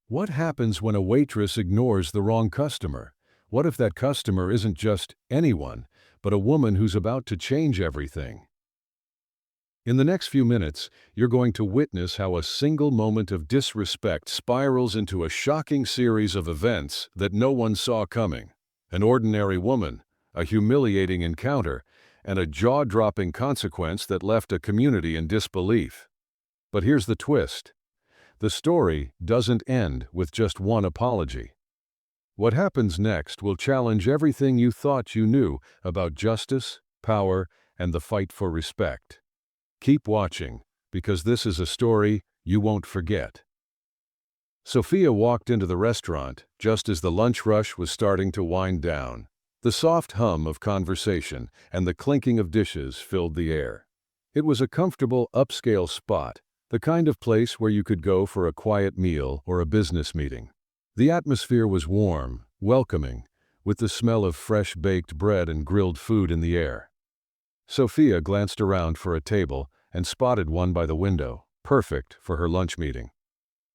What happens when a waitress ignores the wrong customer? What if that customer isn't just anyone, but a woman who's about to change everything? In the next few minutes, you're going to witness how a single moment of disrespect spirals into a shocking series of events that no one saw coming. An ordinary woman, a humiliating encounter, and a jaw-dropping consequence that left a community in disbelief. But here's the twist. The story doesn't end with just one apology. What happens next will challenge everything you thought you knew about justice, power, and the fight for respect. Keep watching, because this is a story you won't forget. Sophia walked into the restaurant just as the lunch rush was starting to wind down. The soft hum of conversation and the clinking of dishes filled the air. It was a comfortable, upscale spot, the kind of place where you could go for a quiet meal or a business meeting. The atmosphere was warm, welcoming, with the smell of fresh baked bread and grilled food in the air. Sophia glanced around for a table and spotted one by the window, perfect for her lunch meeting.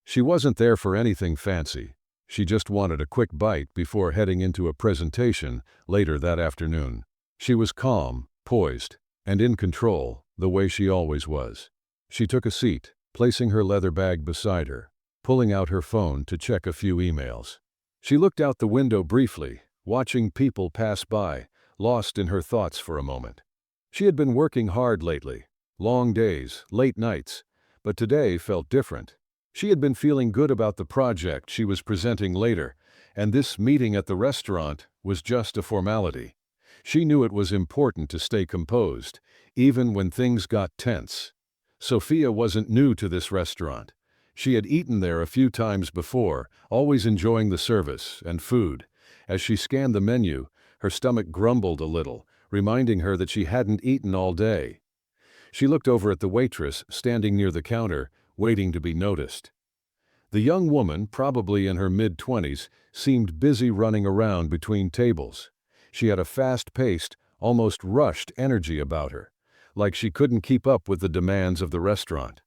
She wasn't there for anything fancy. She just wanted a quick bite before heading into a presentation later that afternoon. She was calm, poised, and in control, the way she always was. She took a seat, placing her leather bag beside her, pulling out her phone to check a few emails. She looked out the window briefly, watching people pass by, lost in her thoughts for a moment. She had been working hard lately, long days, late nights, but today felt different. She had been feeling good about the project she was presenting later, and this meeting at the restaurant was just a formality. She knew it was important to stay composed, even when things got tense. Sophia wasn't new to this restaurant. She had eaten there a few times before, always enjoying the service and food. As she scanned the menu, her stomach grumbled a little, reminding her that she hadn't eaten all day. She looked over at the waitress standing near the counter, waiting to be noticed. The young woman, probably in her mid-20s, seemed busy running around between tables. She had a fast-paced, almost rushed energy about her, like she couldn't keep up with the demands of the restaurant.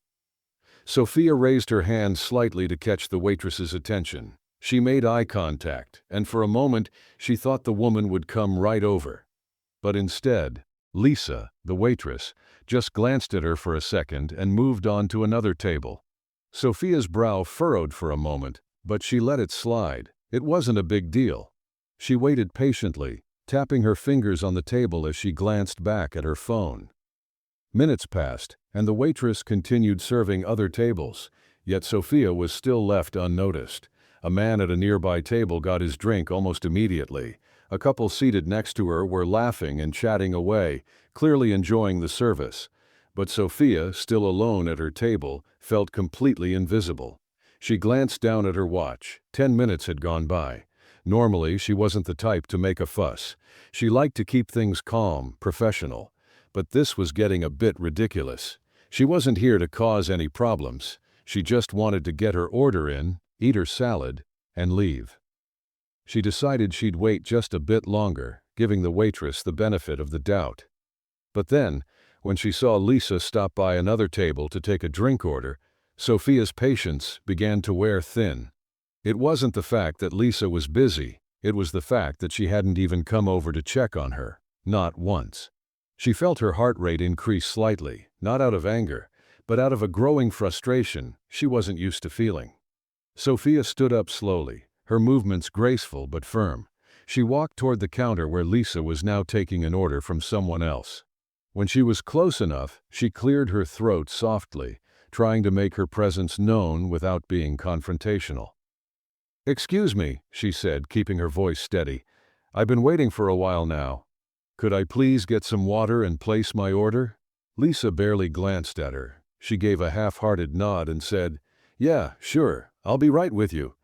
Sophia raised her hand slightly to catch the waitress's attention. She made eye contact, and for a moment she thought the woman would come right over. But instead, Lisa, the waitress, just glanced at her for a second and moved on to another table. Sophia's brow furrowed for a moment, but she let it slide. It wasn't a big deal. She waited patiently, tapping her fingers on the table as she glanced back at her phone. Minutes passed, and the waitress continued serving other tables, yet Sophia was still left unnoticed. A man at a nearby table got his drink almost immediately. A couple seated next to her were laughing and chatting away, clearly enjoying the service. But Sophia, still alone at her table, felt completely invisible. She glanced down at her watch. 10 minutes had gone by. Normally, she wasn't the type to make a fuss. She liked to keep things calm, professional. But this was getting a bit ridiculous. She wasn't here to cause any problems. She just wanted to get her order in, eat her salad, and leave. She decided she'd wait just a bit longer, giving the waitress the benefit of the doubt. But then, when she saw Lisa stop by another table to take a drink order, Sophia's patience began to wear thin. It wasn't the fact that Lisa was busy, it was the fact that she hadn't even come over to check on her, not once. She felt her heart rate increase slightly, not out of anger, but out of a growing frustration she wasn't used to feeling. Sophia stood up slowly, her movements graceful but firm. She walked toward the counter where Lisa was now taking an order from someone else. When she was close enough, she cleared her throat softly, trying to make her presence known without being confrontational. "Excuse me," she said, keeping her voice steady. "I've been waiting for a while now. Could I please get some water and place my order?" Lisa barely glanced at her. She gave a half-hearted nod and said, "Yeah, sure, I'll be right with you."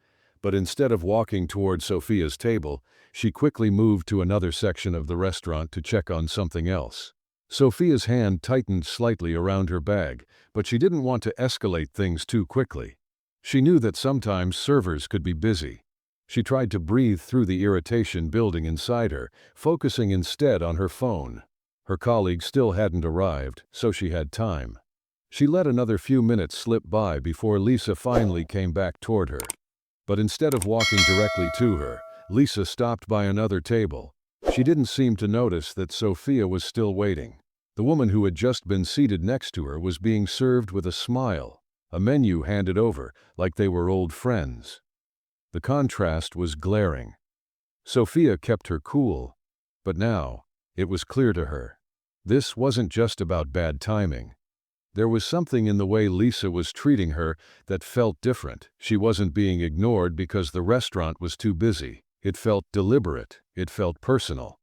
But instead of walking toward Sophia's table, she quickly moved to another section of the restaurant to check on something else. Sophia's hand tightened slightly around her bag, but she didn't want to escalate things too quickly. She knew that sometimes servers could be busy. She tried to breathe through the irritation building inside her, focusing instead on her phone. Her colleague still hadn't arrived, so she had time. She let another few minutes slip by before Lisa finally came back toward her. But instead of walking directly to her, Lisa stopped by another table. She didn't seem to notice that Sophia was still waiting. The woman who had just been seated next to her was being served with a smile, a menu handed over like they were old friends. The contrast was glaring. Sophia kept her cool, but now it was clear to her. This wasn't just about bad timing. There was something in the way Lisa was treating her that felt different. She wasn't being ignored because the restaurant was too busy. It felt deliberate. It felt personal.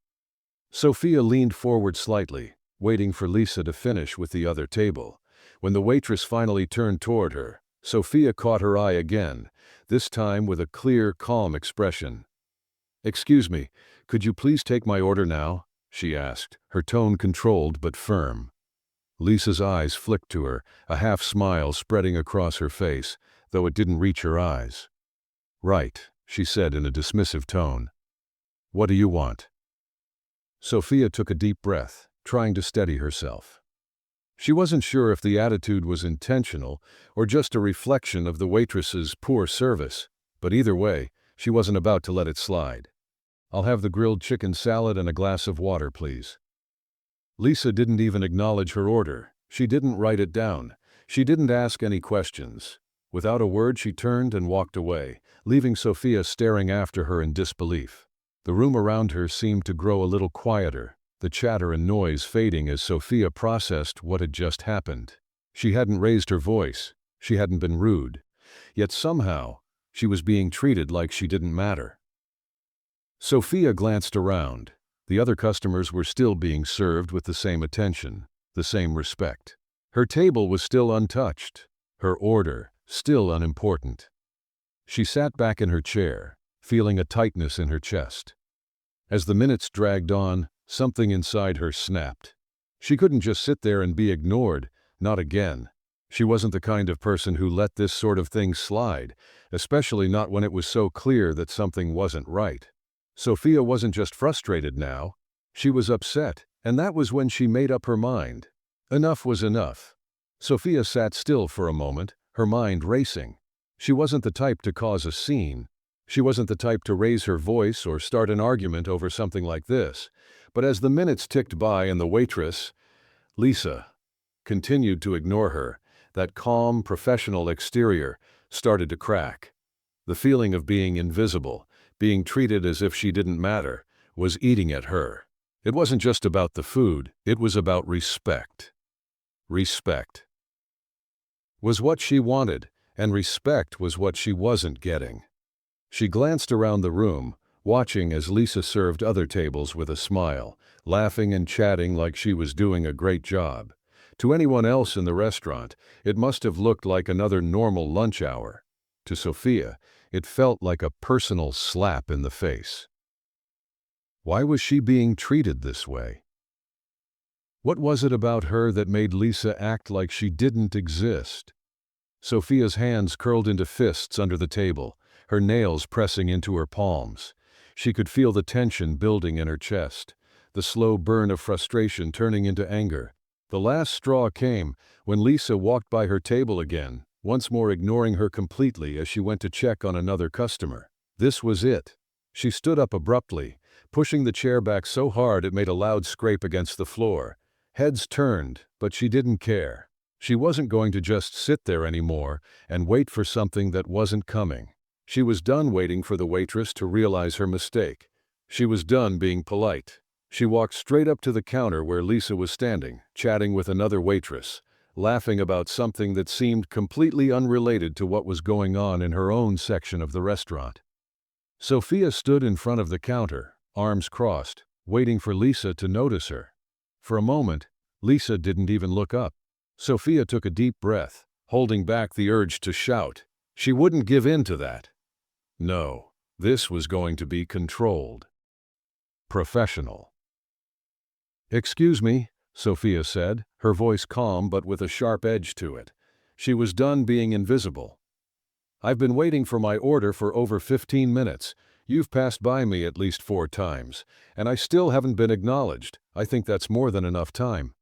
Sophia leaned forward slightly, waiting for Lisa to finish with the other table. When the waitress finally turned toward her, Sophia caught her eye again, this time with a clear, calm expression. "Excuse me, could you please take my order now?" she asked, her tone controlled but firm. Lisa's eyes flicked to her, a half smile spreading across her face, though it didn't reach her eyes. "Right," she said in a dismissive tone. "What do you want?" Sophia took a deep breath, trying to steady herself. She wasn't sure if the attitude was intentional or just a reflection of the waitress's poor service, but either way, she wasn't about to let it slide. "I'll have the grilled chicken salad and a glass of water, please." Lisa didn't even acknowledge her order. She didn't write it down. She didn't ask any questions. Without a word, she turned and walked away, leaving Sophia staring after her in disbelief. The room around her seemed to grow a little quieter, the chatter and noise fading as Sophia processed what had just happened. She hadn't raised her voice. She hadn't been rude. Yet somehow, she was being treated like she didn't matter. Sophia glanced around. The other customers were still being served with the same attention, the same respect. Her table was still untouched, her order still unimportant. She sat back in her chair, feeling a tightness in her chest. As the minutes dragged on, something inside her snapped. She couldn't just sit there and be ignored, not again. She wasn't the kind of person who let this sort of thing slide, especially not when it was so clear that something wasn't right. Sophia wasn't just frustrated now. She was upset, and that was when she made up her mind. Enough was enough. Sophia sat still for a moment, her mind racing. She wasn't the type to cause a scene. She wasn't the type to raise her voice or start an argument over something like this. But as the minutes ticked by and the waitress, Lisa, continued to ignore her, that calm, professional exterior started to crack. The feeling of being invisible, being treated as if she didn't matter, was eating at her. It wasn't just about the food, it was about respect. Respect was what she wanted, and respect was what she wasn't getting. She glanced around the room, watching as Lisa served other tables with a smile, laughing and chatting like she was doing a great job. To anyone else in the restaurant, it must have looked like another normal lunch hour. To Sophia, it felt like a personal slap in the face. Why was she being treated this way? What was it about her that made Lisa act like she didn't exist? Sophia's hands curled into fists under the table, her nails pressing into her palms. She could feel the tension building in her chest, the slow burn of frustration turning into anger. The last straw came when Lisa walked by her table again, once more ignoring her completely as she went to check on another customer. This was it. She stood up abruptly, pushing the chair back so hard it made a loud scrape against the floor. Heads turned, but she didn't care. She wasn't going to just sit there anymore and wait for something that wasn't coming. She was done waiting for the waitress to realize her mistake. She was done being polite. She walked straight up to the counter where Lisa was standing, chatting with another waitress, laughing about something that seemed completely unrelated to what was going on in her own section of the restaurant. Sophia stood in front of the counter, arms crossed, waiting for Lisa to notice her. For a moment, Lisa didn't even look up. Sophia took a deep breath, holding back the urge to shout. She wouldn't give in to that. No, this was going to be controlled. Professional. "Excuse me," Sophia said, her voice calm but with a sharp edge to it. She was done being invisible. "I've been waiting for my order for over 15 minutes. You've passed by me at least 4 times, and I still haven't been acknowledged. I think that's more than enough time."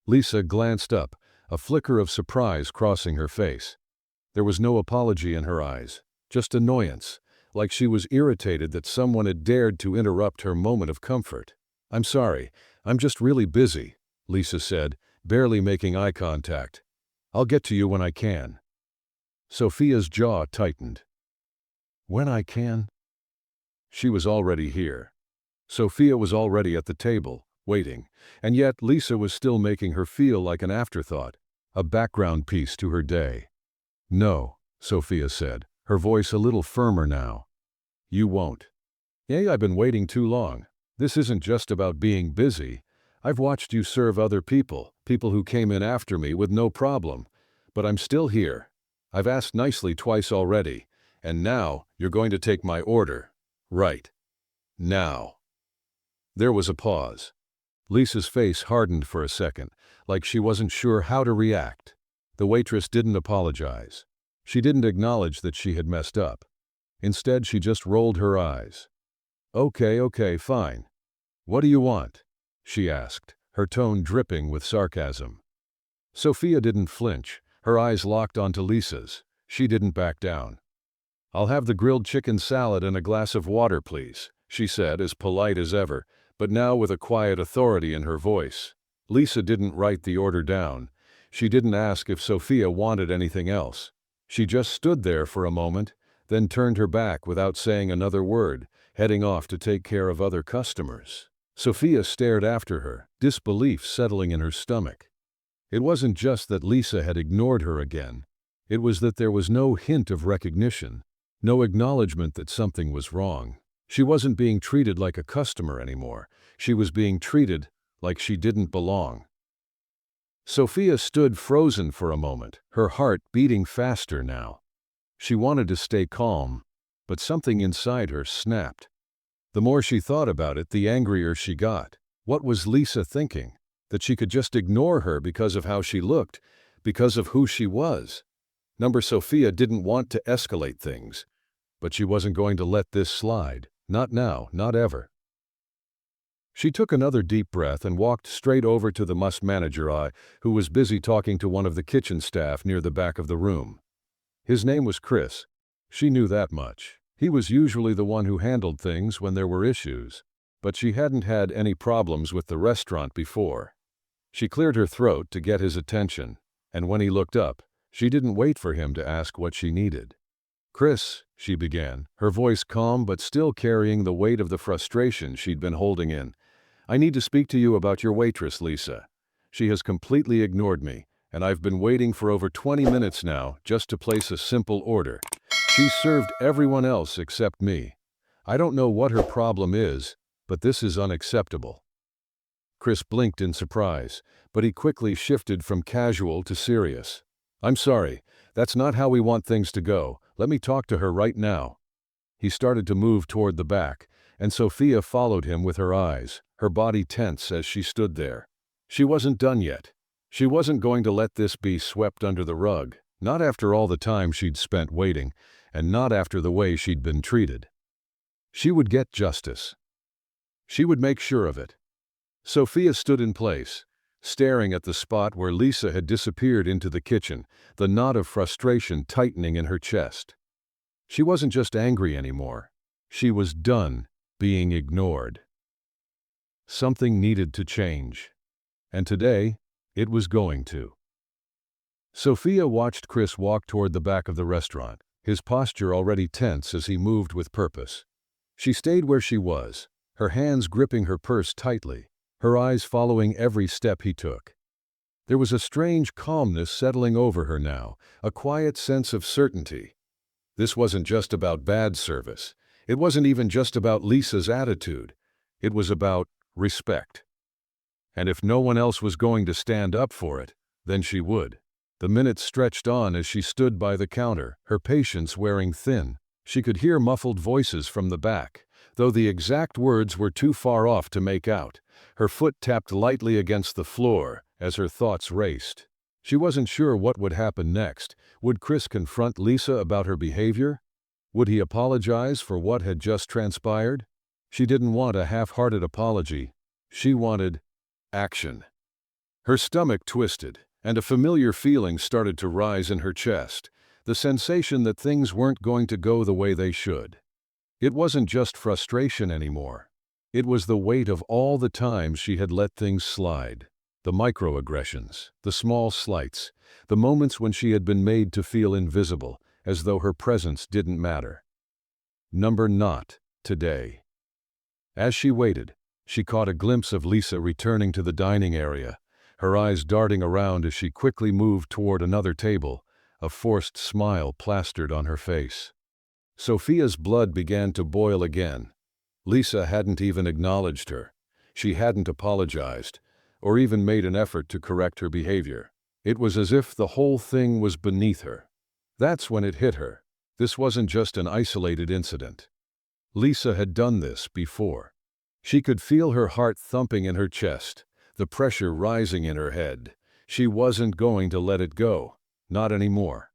Lisa glanced up, a flicker of surprise crossing her face. There was no apology in her eyes, just annoyance, like she was irritated that someone had dared to interrupt her moment of comfort. "I'm sorry, I'm just really busy," Lisa said, barely making eye contact. "I'll get to you when I can." Sophia's jaw tightened. When I can? She was already here. Sophia was already at the table, waiting, and yet Lisa was still making her feel like an afterthought, a background piece to her day. "No," Sophia said, her voice a little firmer now. "You won't." "Yeah, I've been waiting too long. This isn't just about being busy. I've watched you serve other people who came in after me with no problem. But I'm still here. I've asked nicely twice already, and now you're going to take my order. Right. Now." There was a pause. Lisa's face hardened for a second, like she wasn't sure how to react. The waitress didn't apologize. She didn't acknowledge that she had messed up. Instead, she just rolled her eyes. Okay, fine. What do you want?" she asked, her tone dripping with sarcasm. Sophia didn't flinch, her eyes locked onto Lisa's. She didn't back down. "I'll have the grilled chicken salad and a glass of water, please," she said, as polite as ever, but now with a quiet authority in her voice. Lisa didn't write the order down. She didn't ask if Sophia wanted anything else. She just stood there for a moment, then turned her back without saying another word, heading off to take care of other customers. Sophia stared after her, disbelief settling in her stomach. It wasn't just that Lisa had ignored her again. It was that there was no hint of recognition, no acknowledgement that something was wrong. She wasn't being treated like a customer anymore. She was being treated like she didn't belong. Sophia stood frozen for a moment, her heart beating faster now. She wanted to stay calm, but something inside her snapped. The more she thought about it, the angrier she got. What was Lisa thinking? That she could just ignore her because of how she looked, because of who she was? Sophia didn't want to escalate things, but she wasn't going to let this slide. Not now, not ever. She took another deep breath and walked straight over to the manager, who was busy talking to one of the kitchen staff near the back of the room. His name was Chris. She knew that much. He was usually the one who handled things when there were issues, but she hadn't had any problems with the restaurant before. She cleared her throat to get his attention, and when he looked up, she didn't wait for him to ask what she needed. "Chris," she began, her voice calm but still carrying the weight of the frustration she'd been holding in. "I need to speak to you about your waitress, Lisa. She has completely ignored me, and I've been waiting for over 20 minutes now just to place a simple order. She served everyone else except me. I don't know what her problem is, but this is unacceptable." Chris blinked in surprise, but he quickly shifted from casual to serious. "I'm sorry, that's not how we want things to go. Let me talk to her right now." He started to move toward the back, and Sophia followed him with her eyes, her body tense as she stood there. She wasn't done yet. She wasn't going to let this be swept under the rug, not after all the time she'd spent waiting, and not after the way she'd been treated. She would get justice. She would make sure of it. Sophia stood in place, staring at the spot where Lisa had disappeared into the kitchen, the knot of frustration tightening in her chest. She wasn't just angry anymore. She was done being ignored. Something needed to change. And today, it was going to. Sophia watched Chris walk toward the back of the restaurant, his posture already tense as he moved with purpose. She stayed where she was, her hands gripping her purse tightly, her eyes following every step he took. There was a strange calmness settling over her now, a quiet sense of certainty. This wasn't just about bad service. It wasn't even just about Lisa's attitude. It was about respect. And if no one else was going to stand up for it, then she would. The minutes stretched on as she stood by the counter, her patience wearing thin. She could hear muffled voices from the back, though the exact words were too far off to make out. Her foot tapped lightly against the floor as her thoughts raced. She wasn't sure what would happen next. Would Chris confront Lisa about her behavior? Would he apologize for what had just transpired? She didn't want a half-hearted apology. She wanted action. Her stomach twisted, and a familiar feeling started to rise in her chest, the sensation that things weren't going to go the way they should. It wasn't just frustration anymore. It was the weight of all the times she had let things slide. The microaggressions, the small slights, the moments when she had been made to feel invisible, as though her presence didn't matter. Not today. As she waited, she caught a glimpse of Lisa returning to the dining area, her eyes darting around as she quickly moved toward another table, a forced smile plastered on her face. Sophia's blood began to boil again. Lisa hadn't even acknowledged her. She hadn't apologized, or even made an effort to correct her behavior. It was as if the whole thing was beneath her. That's when it hit her. This wasn't just an isolated incident. Lisa had done this before. She could feel her heart thumping in her chest, the pressure rising in her head. She wasn't going to let it go. Not anymore.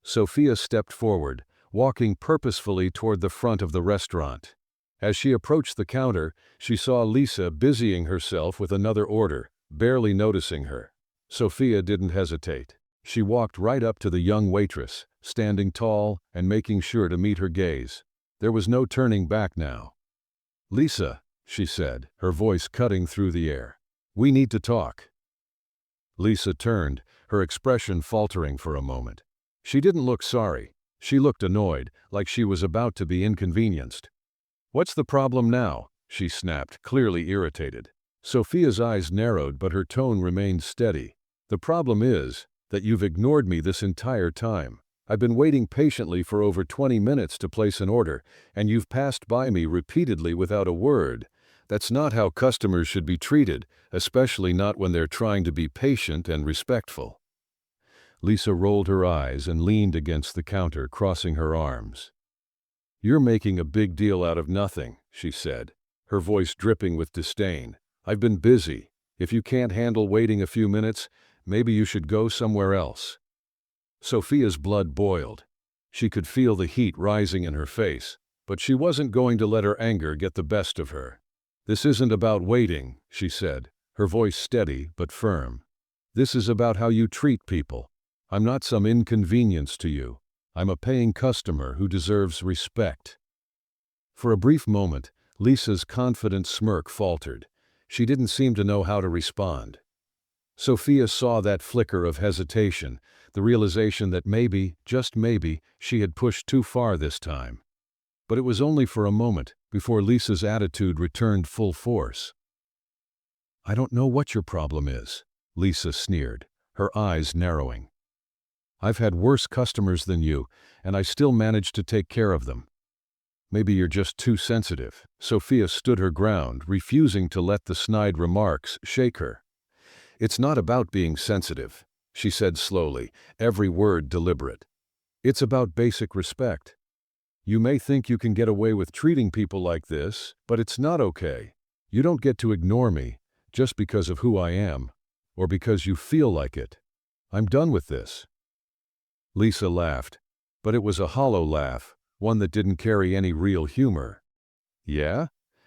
Sophia stepped forward, walking purposefully toward the front of the restaurant. As she approached the counter, she saw Lisa busying herself with another order, barely noticing her. Sophia didn't hesitate. She walked right up to the young waitress, standing tall and making sure to meet her gaze. There was no turning back now. "Lisa," she said, her voice cutting through the air. "We need to talk." Lisa turned, her expression faltering for a moment. She didn't look sorry. She looked annoyed, like she was about to be inconvenienced. "What's the problem now?" she snapped, clearly irritated. Sophia's eyes narrowed, but her tone remained steady. "The problem is that you've ignored me this entire time. I've been waiting patiently for over 20 minutes to place an order, and you've passed by me repeatedly without a word. That's not how customers should be treated, especially not when they're trying to be patient and respectful." Lisa rolled her eyes and leaned against the counter, crossing her arms. "You're making a big deal out of nothing," she said, her voice dripping with disdain. "I've been busy. If you can't handle waiting a few minutes, maybe you should go somewhere else." Sophia's blood boiled. She could feel the heat rising in her face, but she wasn't going to let her anger get the best of her. "This isn't about waiting," she said, her voice steady but firm. "This is about how you treat people. I'm not some inconvenience to you. I'm a paying customer who deserves respect." For a brief moment, Lisa's confident smirk faltered. She didn't seem to know how to respond. Sophia saw that flicker of hesitation, the realization that maybe, just maybe, she had pushed too far this time. But it was only for a moment, before Lisa's attitude returned full force. "I don't know what your problem is," Lisa sneered, her eyes narrowing. "I've had worse customers than you, and I still managed to take care of them. Maybe you're just too sensitive." Sophia stood her ground, refusing to let the snide remarks shake her. "It's not about being sensitive," she said slowly, every word deliberate. "It's about basic respect. You may think you can get away with treating people like this, but it's not okay. You don't get to ignore me just because of who I am, or because you feel like it. I'm done with this." Lisa laughed, but it was a hollow laugh, one that didn't carry any real humor. "Yeah?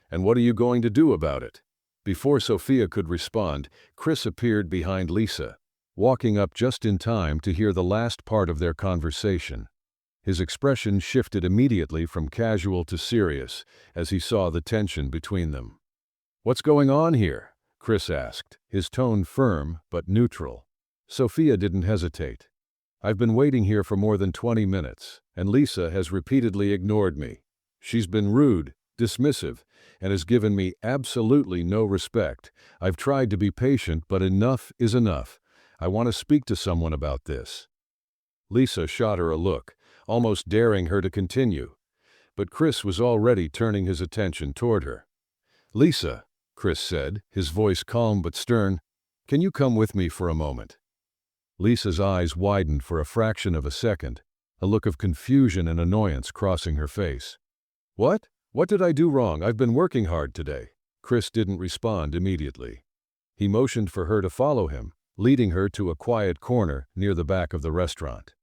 And what are you going to do about it?" Before Sophia could respond, Chris appeared behind Lisa, walking up just in time to hear the last part of their conversation. His expression shifted immediately from casual to serious as he saw the tension between them. "What's going on here?" Chris asked, his tone firm but neutral. Sophia didn't hesitate. "I've been waiting here for more than 20 minutes, and Lisa has repeatedly ignored me. She's been rude, dismissive, and has given me absolutely no respect. I've tried to be patient, but enough is enough. I want to speak to someone about this." Lisa shot her a look, almost daring her to continue. But Chris was already turning his attention toward her. "Lisa," Chris said, his voice calm but stern, "can you come with me for a moment?" Lisa's eyes widened for a fraction of a second, a look of confusion and annoyance crossing her face. "What? What did I do wrong? I've been working hard today." Chris didn't respond immediately. He motioned for her to follow him, leading her to a quiet corner near the back of the restaurant.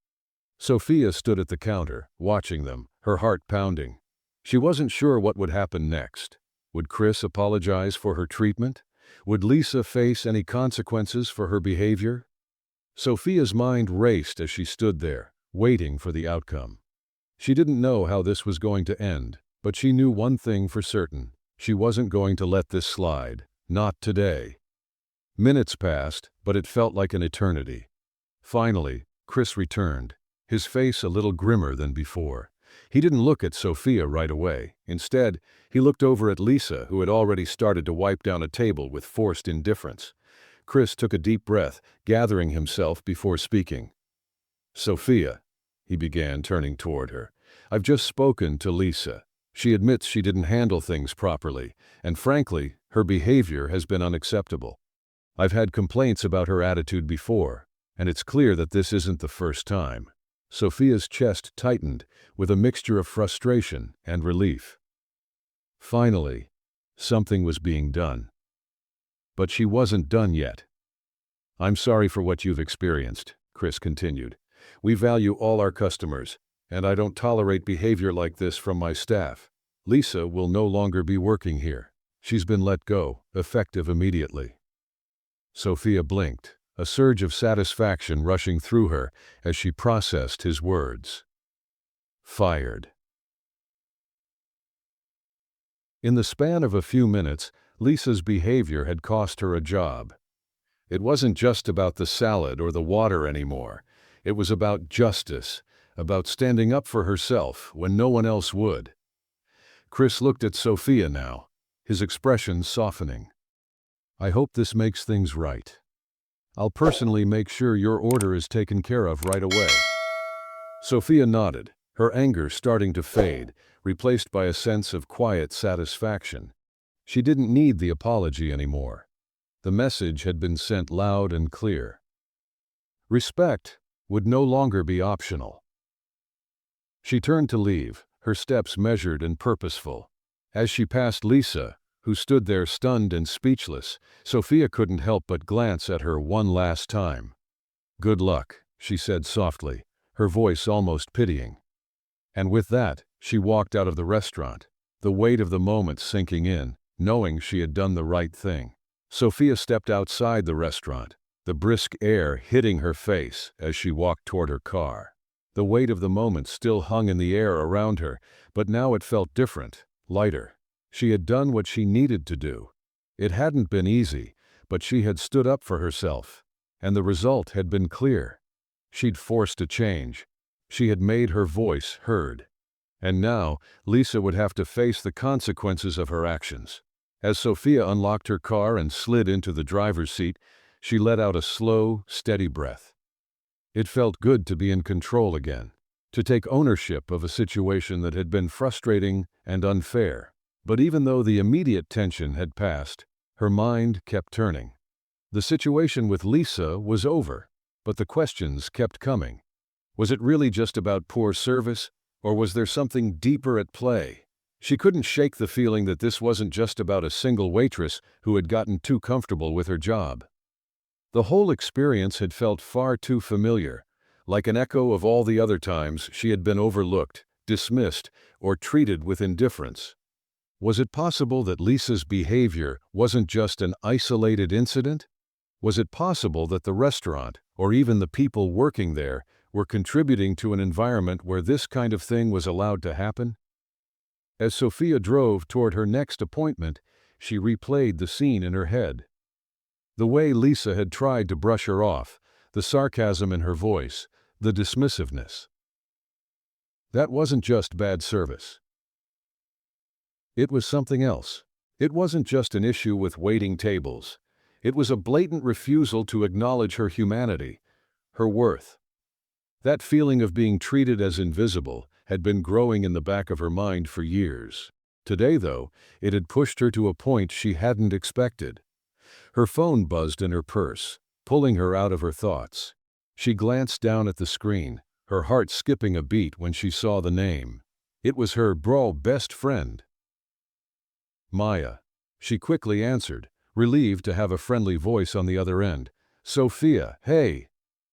Sophia stood at the counter, watching them, her heart pounding. She wasn't sure what would happen next. Would Chris apologize for her treatment? Would Lisa face any consequences for her behavior? Sophia's mind raced as she stood there, waiting for the outcome. She didn't know how this was going to end, but she knew one thing for certain. She wasn't going to let this slide. Not today. Minutes passed, but it felt like an eternity. Finally, Chris returned, his face a little grimmer than before. He didn't look at Sophia right away. Instead, he looked over at Lisa, who had already started to wipe down a table with forced indifference. Chris took a deep breath, gathering himself before speaking. "Sophia," he began, turning toward her, "I've just spoken to Lisa. She admits she didn't handle things properly, and frankly, her behavior has been unacceptable. I've had complaints about her attitude before, and it's clear that this isn't the first time." Sophia's chest tightened with a mixture of frustration and relief. Finally, something was being done. But she wasn't done yet. "I'm sorry for what you've experienced," Chris continued. "We value all our customers, and I don't tolerate behavior like this from my staff. Lisa will no longer be working here. She's been let go, effective immediately." Sophia blinked, a surge of satisfaction rushing through her as she processed his words. Fired. In the span of a few minutes, Lisa's behavior had cost her a job. It wasn't just about the salad or the water anymore. It was about justice, about standing up for herself when no one else would. Chris looked at Sophia now, his expression softening. "I hope this makes things right. I'll personally make sure your order is taken care of right away." Sophia nodded, her anger starting to fade, replaced by a sense of quiet satisfaction. She didn't need the apology anymore. The message had been sent loud and clear. Respect would no longer be optional. She turned to leave, her steps measured and purposeful. As she passed Lisa, who stood there stunned and speechless, Sophia couldn't help but glance at her one last time. "Good luck," she said softly, her voice almost pitying. And with that, she walked out of the restaurant, the weight of the moment sinking in, knowing she had done the right thing. Sophia stepped outside the restaurant, the brisk air hitting her face as she walked toward her car. The weight of the moment still hung in the air around her, but now it felt different, lighter. She had done what she needed to do. It hadn't been easy, but she had stood up for herself, and the result had been clear. She'd forced a change. She had made her voice heard. And now, Lisa would have to face the consequences of her actions. As Sophia unlocked her car and slid into the driver's seat, she let out a slow, steady breath. It felt good to be in control again, to take ownership of a situation that had been frustrating and unfair. But even though the immediate tension had passed, her mind kept turning. The situation with Lisa was over, but the questions kept coming. Was it really just about poor service, or was there something deeper at play? She couldn't shake the feeling that this wasn't just about a single waitress who had gotten too comfortable with her job. The whole experience had felt far too familiar, like an echo of all the other times she had been overlooked, dismissed, or treated with indifference. Was it possible that Lisa's behavior wasn't just an isolated incident? Was it possible that the restaurant, or even the people working there, were contributing to an environment where this kind of thing was allowed to happen? As Sophia drove toward her next appointment, she replayed the scene in her head. The way Lisa had tried to brush her off, the sarcasm in her voice, the dismissiveness. That wasn't just bad service. It was something else. It wasn't just an issue with waiting tables. It was a blatant refusal to acknowledge her humanity, her worth. That feeling of being treated as invisible had been growing in the back of her mind for years. Today, though, it had pushed her to a point she hadn't expected. Her phone buzzed in her purse, pulling her out of her thoughts. She glanced down at the screen, her heart skipping a beat when she saw the name. It was her best friend. Maya. She quickly answered, relieved to have a friendly voice on the other end. "Sophia, hey."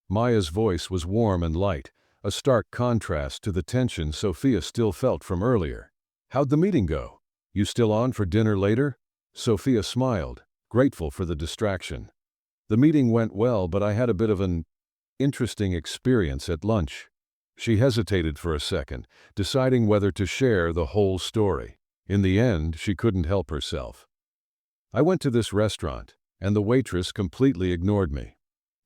Maya's voice was warm and light, a stark contrast to the tension Sophia still felt from earlier. "How'd the meeting go? You still on for dinner later?" Sophia smiled, grateful for the distraction. "The meeting went well, but I had a bit of an interesting experience at lunch." She hesitated for a second, deciding whether to share the whole story. In the end, she couldn't help herself. "I went to this restaurant, and the waitress completely ignored me.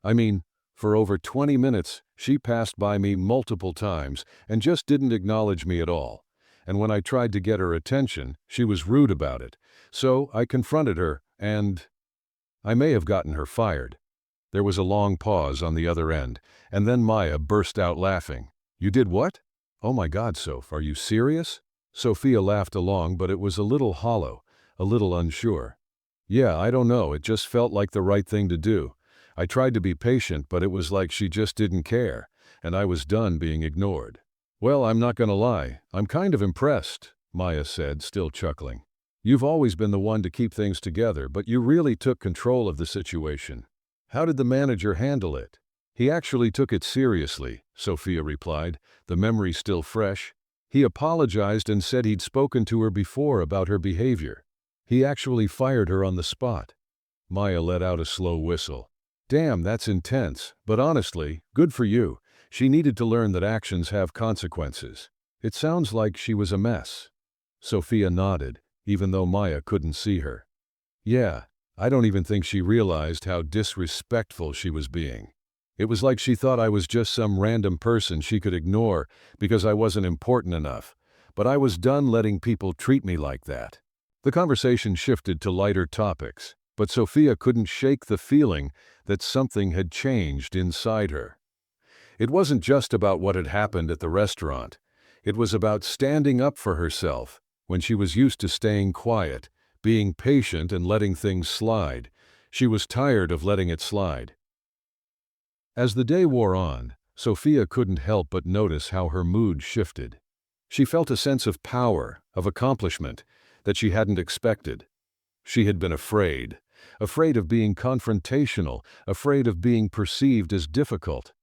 I mean, for over 20 minutes, she passed by me multiple times and just didn't acknowledge me at all. And when I tried to get her attention, she was rude about it. So I confronted her, and I may have gotten her fired." There was a long pause on the other end, and then Maya burst out laughing. "You did what? Oh my God, Soph, are you serious?" Sophia laughed along, but it was a little hollow, a little unsure. "Yeah, I don't know, it just felt like the right thing to do. I tried to be patient, but it was like she just didn't care, and I was done being ignored." "Well, I'm not gonna lie, I'm kind of impressed," Maya said, still chuckling. "You've always been the one to keep things together, but you really took control of the situation. How did the manager handle it?" "He actually took it seriously," Sophia replied, the memory still fresh. "He apologized and said he'd spoken to her before about her behavior. He actually fired her on the spot." Maya let out a slow whistle. "Damn, that's intense, but honestly, good for you. She needed to learn that actions have consequences. It sounds like she was a mess." Sophia nodded, even though Maya couldn't see her. "Yeah, I don't even think she realized how disrespectful she was being. It was like she thought I was just some random person she could ignore because I wasn't important enough, but I was done letting people treat me like that." The conversation shifted to lighter topics, but Sophia couldn't shake the feeling that something had changed inside her. It wasn't just about what had happened at the restaurant. It was about standing up for herself when she was used to staying quiet, being patient and letting things slide. She was tired of letting it slide. As the day wore on, Sophia couldn't help but notice how her mood shifted. She felt a sense of power, of accomplishment, that she hadn't expected. She had been afraid of being confrontational, afraid of being perceived as difficult.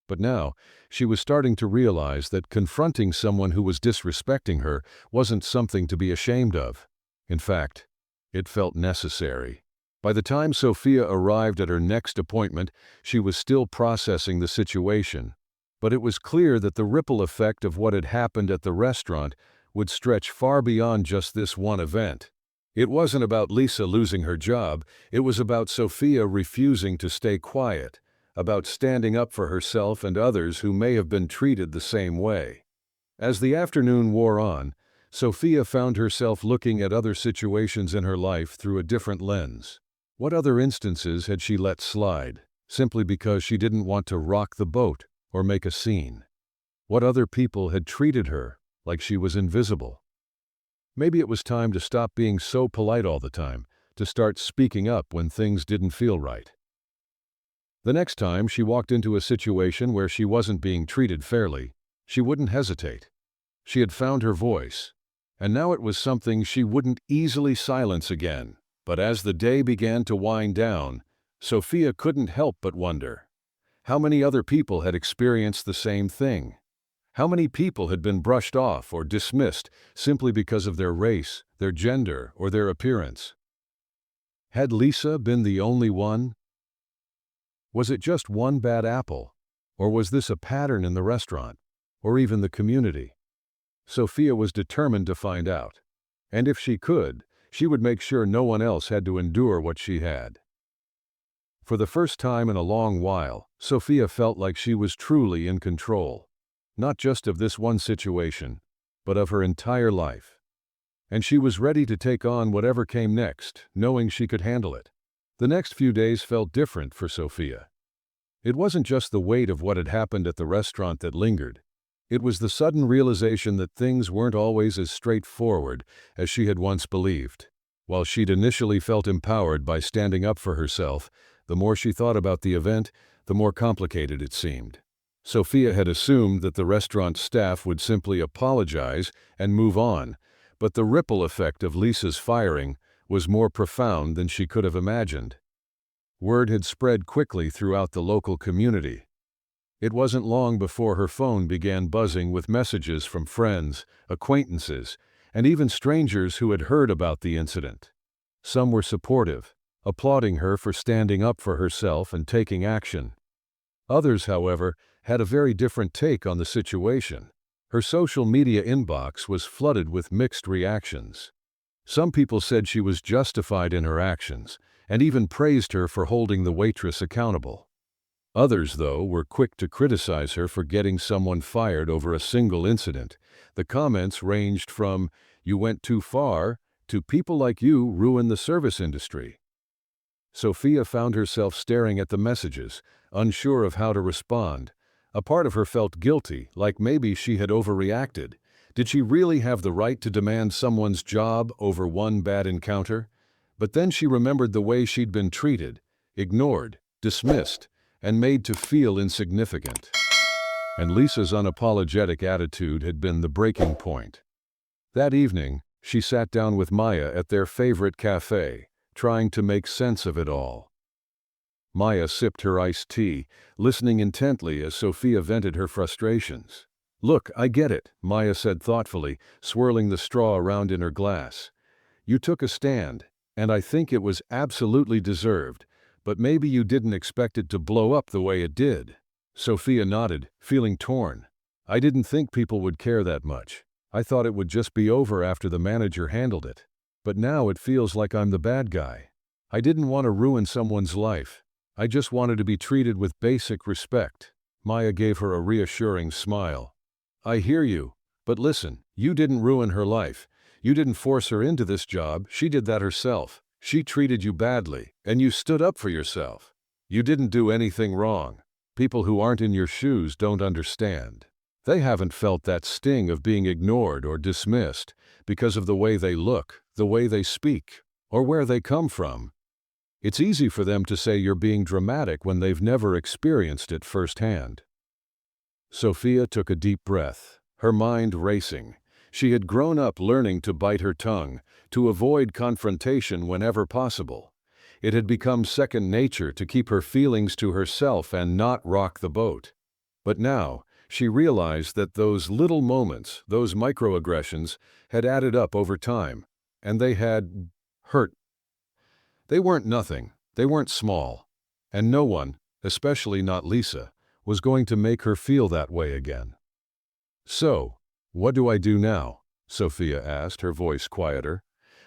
But now, she was starting to realize that confronting someone who was disrespecting her wasn't something to be ashamed of. In fact, it felt necessary. By the time Sophia arrived at her next appointment, she was still processing the situation. But it was clear that the ripple effect of what had happened at the restaurant would stretch far beyond just this one event. It wasn't about Lisa losing her job, it was about Sophia refusing to stay quiet, about standing up for herself and others who may have been treated the same way. As the afternoon wore on, Sophia found herself looking at other situations in her life through a different lens. What other instances had she let slide, simply because she didn't want to rock the boat or make a scene? What other people had treated her like she was invisible? Maybe it was time to stop being so polite all the time, to start speaking up when things didn't feel right. The next time she walked into a situation where she wasn't being treated fairly, she wouldn't hesitate. She had found her voice, and now it was something she wouldn't easily silence again. But as the day began to wind down, Sophia couldn't help but wonder. How many other people had experienced the same thing? How many people had been brushed off or dismissed simply because of their race, their gender, or their appearance? Had Lisa been the only one? Was it just one bad apple? Or was this a pattern in the restaurant, or even the community? Sophia was determined to find out. And if she could, she would make sure no one else had to endure what she had. For the first time in a long while, Sophia felt like she was truly in control. Not just of this one situation, but of her entire life. And she was ready to take on whatever came next, knowing she could handle it. The next few days felt different for Sophia. It wasn't just the weight of what had happened at the restaurant that lingered. It was the sudden realization that things weren't always as straightforward as she had once believed. While she'd initially felt empowered by standing up for herself, the more she thought about the event, the more complicated it seemed. Sophia had assumed that the restaurant staff would simply apologize and move on, but the ripple effect of Lisa's firing was more profound than she could have imagined. Word had spread quickly throughout the local community. It wasn't long before her phone began buzzing with messages from friends, acquaintances, and even strangers who had heard about the incident. Some were supportive, applauding her for standing up for herself and taking action. Others, however, had a very different take on the situation. Her social media inbox was flooded with mixed reactions. Some people said she was justified in her actions, and even praised her for holding the waitress accountable. Others, though, were quick to criticize her for getting someone fired over a single incident. The comments ranged from, "You went too far," to "People like you ruin the service industry." Sophia found herself staring at the messages, unsure of how to respond. A part of her felt guilty, like maybe she had overreacted. Did she really have the right to demand someone's job over one bad encounter? But then she remembered the way she'd been treated, ignored, dismissed, and made to feel insignificant. And Lisa's unapologetic attitude had been the breaking point. That evening, she sat down with Maya at their favorite cafe, trying to make sense of it all. Maya sipped her iced tea, listening intently as Sophia vented her frustrations. "Look, I get it," Maya said thoughtfully, swirling the straw around in her glass. "You took a stand, and I think it was absolutely deserved, but maybe you didn't expect it to blow up the way it did." Sophia nodded, feeling torn. "I didn't think people would care that much. I thought it would just be over after the manager handled it. But now it feels like I'm the bad guy. I didn't want to ruin someone's life. I just wanted to be treated with basic respect." Maya gave her a reassuring smile. "I hear you, but listen, you didn't ruin her life. You didn't force her into this job, she did that herself. She treated you badly, and you stood up for yourself. You didn't do anything wrong. People who aren't in your shoes don't understand. They haven't felt that sting of being ignored or dismissed because of the way they look, the way they speak, or where they come from. It's easy for them to say you're being dramatic when they've never experienced it firsthand." Sophia took a deep breath, her mind racing. She had grown up learning to bite her tongue, to avoid confrontation whenever possible. It had become second nature to keep her feelings to herself and not rock the boat. But now, she realized that those little moments, those microaggressions, had added up over time, and they had hurt. They weren't nothing, they weren't small, and no one, especially not Lisa, was going to make her feel that way again. "So, what do I do now?" Sophia asked, her voice quieter.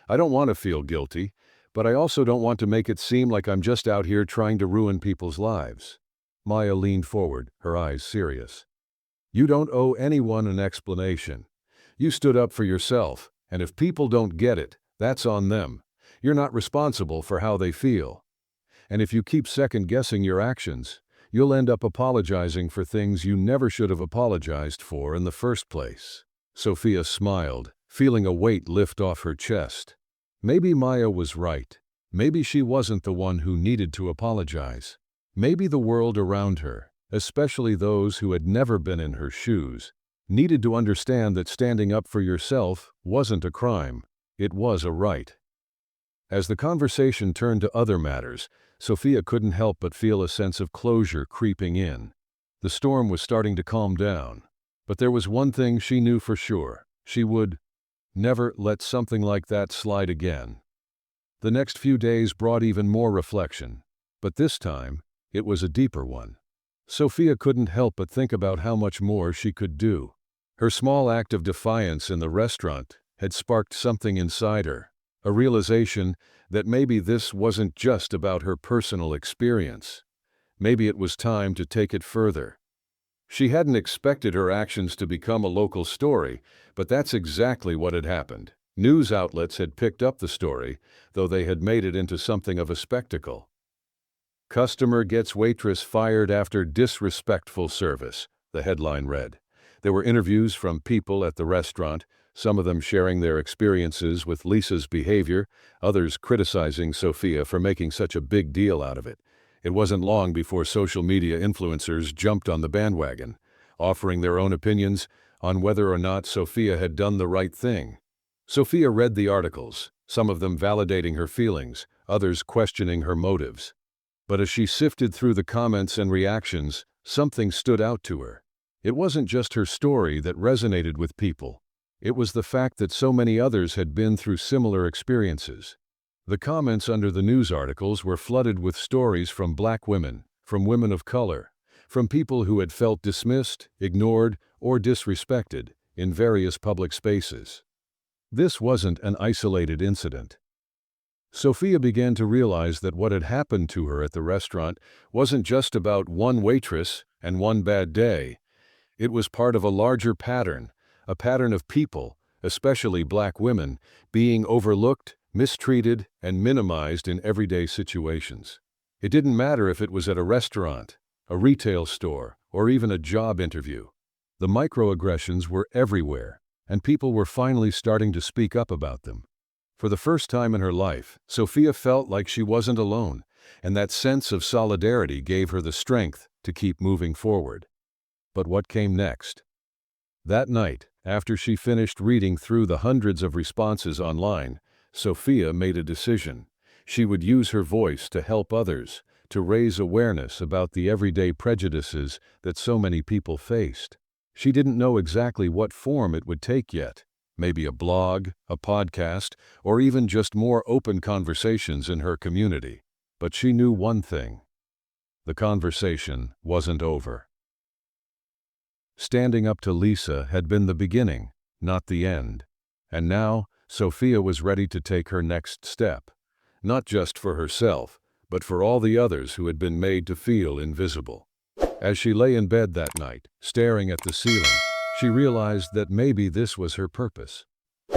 "I don't want to feel guilty, but I also don't want to make it seem like I'm just out here trying to ruin people's lives." Maya leaned forward, her eyes serious. "You don't owe anyone an explanation. You stood up for yourself, and if people don't get it, that's on them. You're not responsible for how they feel. And if you keep second-guessing your actions, you'll end up apologizing for things you never should have apologized for in the first place." Sophia smiled, feeling a weight lift off her chest. Maybe Maya was right. Maybe she wasn't the one who needed to apologize. Maybe the world around her, especially those who had never been in her shoes, needed to understand that standing up for yourself wasn't a crime. It was a right. As the conversation turned to other matters, Sophia couldn't help but feel a sense of closure creeping in. The storm was starting to calm down. But there was one thing she knew for sure. She would never let something like that slide again. The next few days brought even more reflection. But this time, it was a deeper one. Sophia couldn't help but think about how much more she could do. Her small act of defiance in the restaurant had sparked something inside her. A realization that maybe this wasn't just about her personal experience. Maybe it was time to take it further. She hadn't expected her actions to become a local story, but that's exactly what had happened. News outlets had picked up the story, though they had made it into something of a spectacle. "Customer gets waitress fired after disrespectful service," the headline read. There were interviews from people at the restaurant, some of them sharing their experiences with Lisa's behavior, others criticizing Sophia for making such a big deal out of it. It wasn't long before social media influencers jumped on the bandwagon, offering their own opinions on whether or not Sophia had done the right thing. Sophia read the articles, some of them validating her feelings, others questioning her motives. But as she sifted through the comments and reactions, something stood out to her. It wasn't just her story that resonated with people. It was the fact that so many others had been through similar experiences. The comments under the news articles were flooded with stories from Black women, from women of color, from people who had felt dismissed, ignored, or disrespected in various public spaces. This wasn't an isolated incident. Sophia began to realize that what had happened to her at the restaurant wasn't just about one waitress and one bad day. It was part of a pattern of people, especially black women, being overlooked, mistreated, and minimized in everyday situations. It didn't matter if it was at a restaurant, a retail store, or even a job interview. The microaggressions were everywhere, and people were finally starting to speak up about them. For the first time in her life, Sophia felt like she wasn't alone, and that sense of solidarity gave her the strength to keep moving forward. But what came next? That night, after she finished reading through the hundreds of responses online, Sophia made a decision. She would use her voice to help others, to raise awareness about the everyday prejudices that so many people faced. She didn't know exactly what form it would take yet. Maybe a blog, a podcast, or even just more open conversations in her community. But she knew one thing: the conversation wasn't over. Standing up to Lisa had been the beginning, not the end. And now, Sophia was ready to take her next step. Not just for herself, but for all the others who had been made to feel invisible. As she lay in bed that night, staring at the ceiling, she realized that maybe this was her purpose.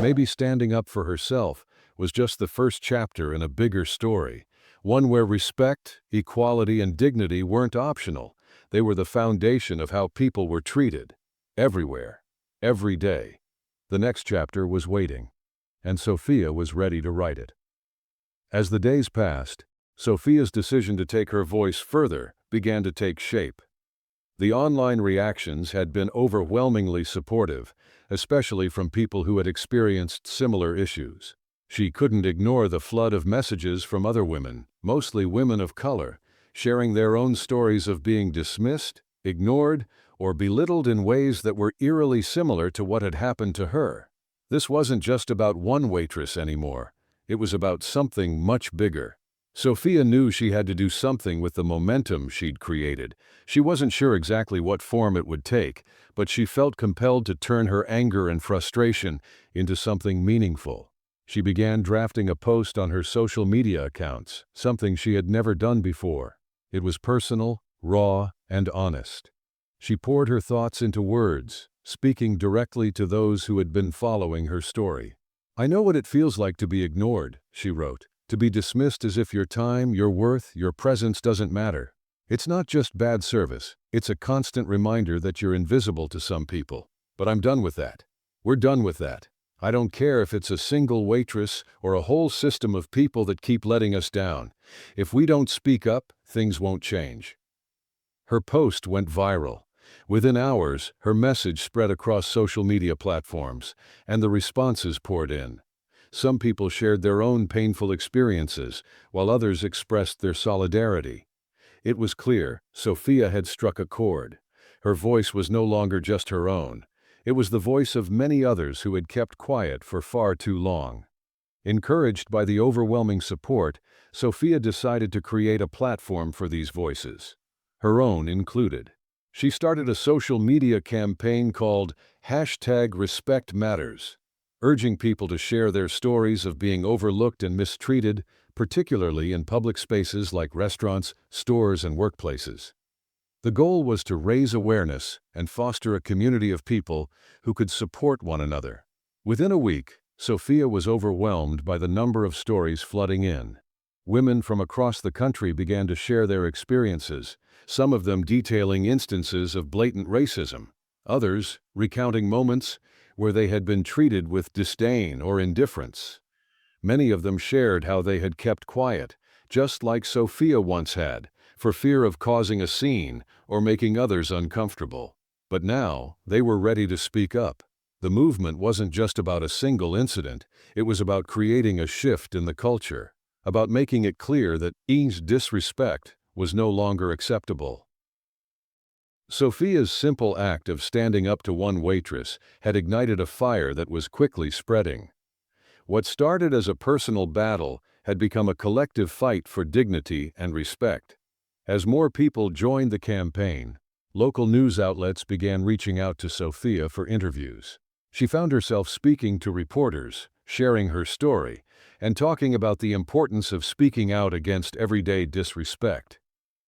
Maybe standing up for herself was just the first chapter in a bigger story, one where respect, equality, and dignity weren't optional. They were the foundation of how people were treated, everywhere, every day. The next chapter was waiting, and Sophia was ready to write it. As the days passed, Sophia's decision to take her voice further began to take shape. The online reactions had been overwhelmingly supportive, especially from people who had experienced similar issues. She couldn't ignore the flood of messages from other women, mostly women of color, sharing their own stories of being dismissed, ignored, or belittled in ways that were eerily similar to what had happened to her. This wasn't just about one waitress anymore. It was about something much bigger. Sophia knew she had to do something with the momentum she'd created. She wasn't sure exactly what form it would take, but she felt compelled to turn her anger and frustration into something meaningful. She began drafting a post on her social media accounts, something she had never done before. It was personal, raw, and honest. She poured her thoughts into words, speaking directly to those who had been following her story. "I know what it feels like to be ignored," she wrote. "To be dismissed as if your time, your worth, your presence doesn't matter. It's not just bad service, it's a constant reminder that you're invisible to some people. But I'm done with that. We're done with that. I don't care if it's a single waitress or a whole system of people that keep letting us down. If we don't speak up, things won't change." Her post went viral. Within hours, her message spread across social media platforms, and the responses poured in. Some people shared their own painful experiences, while others expressed their solidarity. It was clear Sophia had struck a chord. Her voice was no longer just her own. It was the voice of many others who had kept quiet for far too long. Encouraged by the overwhelming support, Sophia decided to create a platform for these voices, her own included. She started a social media campaign called #RespectMatters, urging people to share their stories of being overlooked and mistreated, particularly in public spaces like restaurants, stores, and workplaces. The goal was to raise awareness and foster a community of people who could support one another. Within a week, Sophia was overwhelmed by the number of stories flooding in. Women from across the country began to share their experiences, some of them detailing instances of blatant racism, others recounting moments where they had been treated with disdain or indifference. Many of them shared how they had kept quiet, just like Sophia once had, for fear of causing a scene or making others uncomfortable. But now, they were ready to speak up. The movement wasn't just about a single incident, it was about creating a shift in the culture, about making it clear that disrespect was no longer acceptable. Sophia's simple act of standing up to one waitress had ignited a fire that was quickly spreading. What started as a personal battle had become a collective fight for dignity and respect. As more people joined the campaign, Local news outlets began reaching out to Sophia for interviews. She found herself speaking to reporters, sharing her story, and talking about the importance of speaking out against everyday disrespect.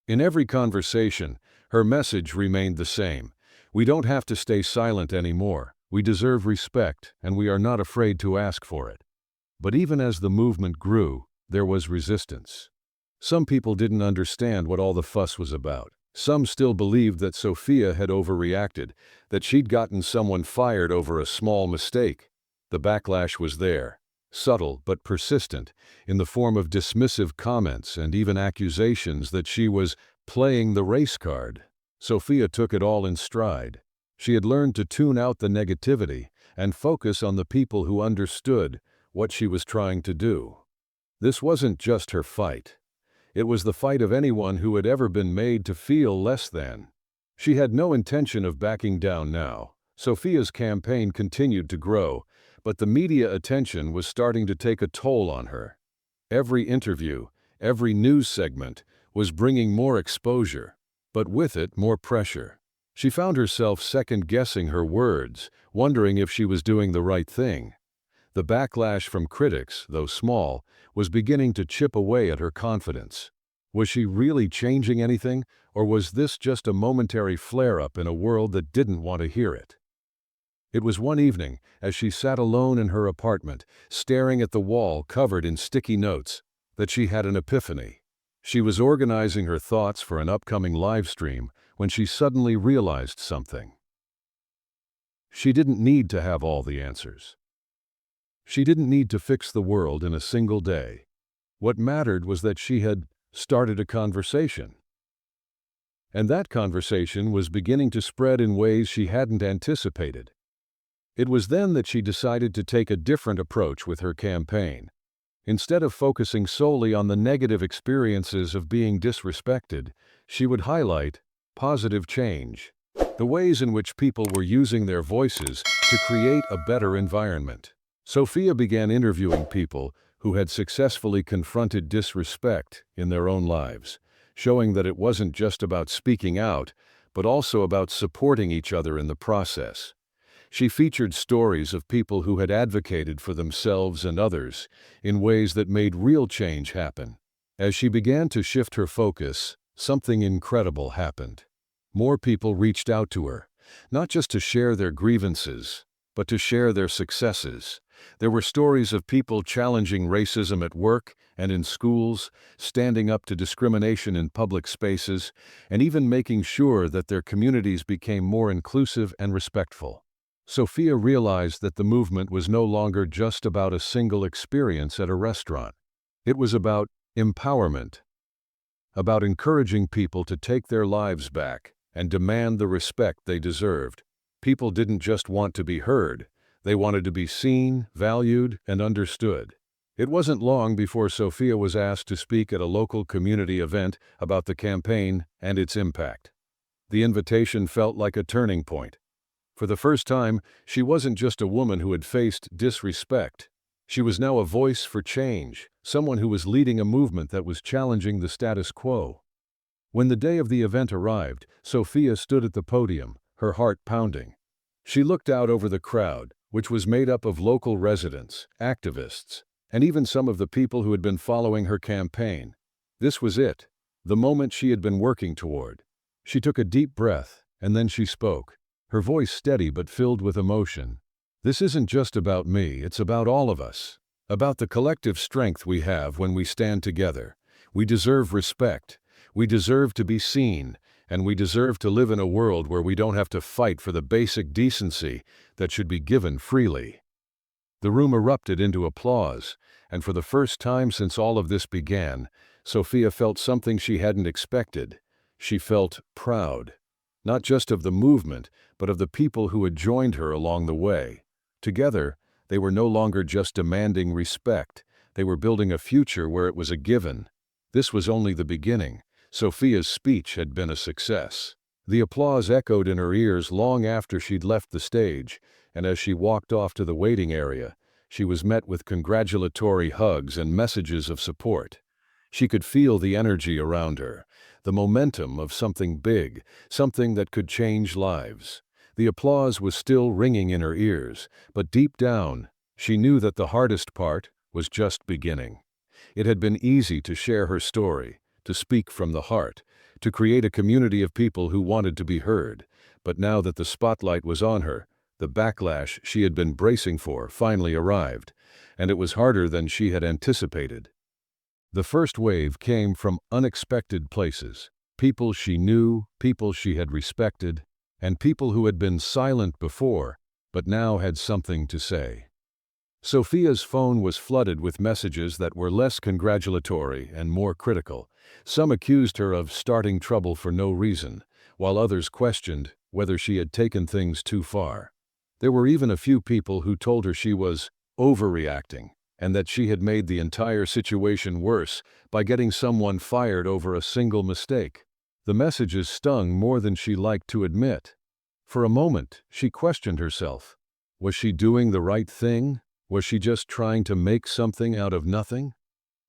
In every conversation, her message remained the same. We don't have to stay silent anymore. We deserve respect, and we are not afraid to ask for it. But even as the movement grew, there was resistance. Some people didn't understand what all the fuss was about. Some still believed that Sophia had overreacted, that she'd gotten someone fired over a small mistake. The backlash was there, subtle but persistent, in the form of dismissive comments and even accusations that she was playing the race card. Sophia took it all in stride. She had learned to tune out the negativity and focus on the people who understood what she was trying to do. This wasn't just her fight. It was the fight of anyone who had ever been made to feel less than. She had no intention of backing down now. Sophia's campaign continued to grow, but the media attention was starting to take a toll on her. Every interview, every news segment was bringing more exposure, but with it more pressure. She found herself second-guessing her words, wondering if she was doing the right thing. The backlash from critics, though small, was beginning to chip away at her confidence. Was she really changing anything, or was this just a momentary flare-up in a world that didn't want to hear it? It was one evening, as she sat alone in her apartment, staring at the wall covered in sticky notes, that she had an epiphany. She was organizing her thoughts for an upcoming live stream when she suddenly realized something. She didn't need to have all the answers. She didn't need to fix the world in a single day. What mattered was that she had started a conversation. And that conversation was beginning to spread in ways she hadn't anticipated. It was then that she decided to take a different approach with her campaign. Instead of focusing solely on the negative experiences of being disrespected, she would highlight positive change, the ways in which people were using their voices to create a better environment. Sophia began interviewing people who had successfully confronted disrespect in their own lives, showing that it wasn't just about speaking out, but also about supporting each other in the process. She featured stories of people who had advocated for themselves and others in ways that made real change happen. As she began to shift her focus, something incredible happened. More people reached out to her, not just to share their grievances, but to share their successes. There were stories of people challenging racism at work and in schools, standing up to discrimination in public spaces, and even making sure that their communities became more inclusive and respectful. Sophia realized that the movement was no longer just about a single experience at a restaurant. It was about empowerment, about encouraging people to take their lives back and demand the respect they deserved. People didn't just want to be heard. They wanted to be seen, valued, and understood. It wasn't long before Sophia was asked to speak at a local community event about the campaign and its impact. The invitation felt like a turning point. For the first time, she wasn't just a woman who had faced disrespect. She was now a voice for change, someone who was leading a movement that was challenging the status quo. When the day of the event arrived, Sophia stood at the podium, her heart pounding. She looked out over the crowd, which was made up of local residents, activists, and even some of the people who had been following her campaign. This was it, the moment she had been working toward. She took a deep breath, and then she spoke, her voice steady but filled with emotion. This isn't just about me, it's about all of us. About the collective strength we have when we stand together. We deserve respect. We deserve to be seen. And we deserve to live in a world where we don't have to fight for the basic decency that should be given freely. The room erupted into applause, and for the first time since all of this began, Sophia felt something she hadn't expected. She felt proud, not just of the movement, but of the people who had joined her along the way. Together, they were no longer just demanding respect. They were building a future where it was a given. This was only the beginning. Sophia's speech had been a success. The applause echoed in her ears long after she'd left the stage, and as she walked off to the waiting area, she was met with congratulatory hugs and messages of support. She could feel the energy around her, the momentum of something big, something that could change lives. The applause was still ringing in her ears, but deep down, she knew that the hardest part was just beginning. It had been easy to share her story, to speak from the heart, to create a community of people who wanted to be heard, but now that the spotlight was on her, the backlash she had been bracing for finally arrived, and it was harder than she had anticipated. The first wave came from unexpected places. People she knew, people she had respected, and people who had been silent before, but now had something to say. Sophia's phone was flooded with messages that were less congratulatory and more critical. Some accused her of starting trouble for no reason, while others questioned whether she had taken things too far. There were even a few people who told her she was overreacting, and that she had made the entire situation worse by getting someone fired over a single mistake. The messages stung more than she liked to admit. For a moment, she questioned herself. Was she doing the right thing? Was she just trying to make something out of nothing?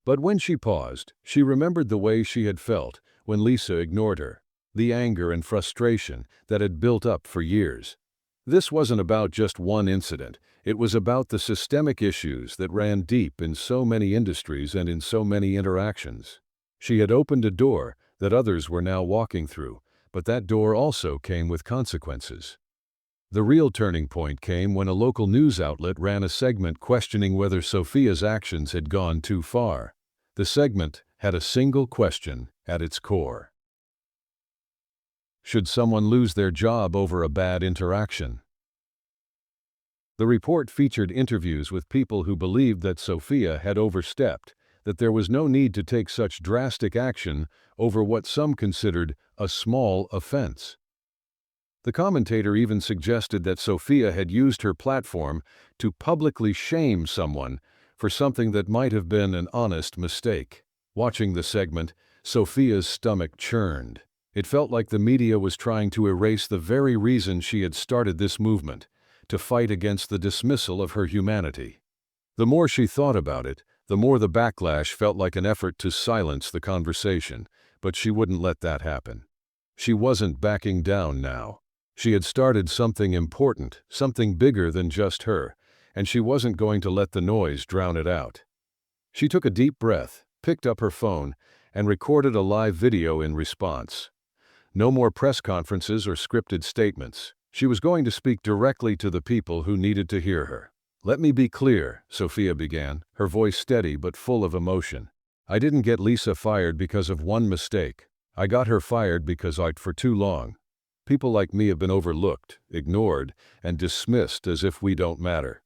But when she paused, she remembered the way she had felt when Lisa ignored her, the anger and frustration that had built up for years. This wasn't about just one incident, it was about the systemic issues that ran deep in so many industries and in so many interactions. She had opened a door that others were now walking through, but that door also came with consequences. The real turning point came when a local news outlet ran a segment questioning whether Sophia's actions had gone too far. The segment had a single question at its core. Should someone lose their job over a bad interaction? The report featured interviews with people who believed that Sophia had overstepped, that there was no need to take such drastic action over what some considered a small offense. The commentator even suggested that Sophia had used her platform to publicly shame someone for something that might have been an honest mistake. Watching the segment, Sophia's stomach churned. It felt like the media was trying to erase the very reason she had started this movement, to fight against the dismissal of her humanity. The more she thought about it, the more the backlash felt like an effort to silence the conversation, but she wouldn't let that happen. She wasn't backing down now. She had started something important, something bigger than just her, and she wasn't going to let the noise drown it out. She took a deep breath, picked up her phone, and recorded a live video in response. No more press conferences or scripted statements. She was going to speak directly to the people who needed to hear her. "Let me be clear," Sophia began, her voice steady but full of emotion. "I didn't get Lisa fired because of one mistake. I got her fired because for too long. People like me have been overlooked, ignored, and dismissed as if we don't matter.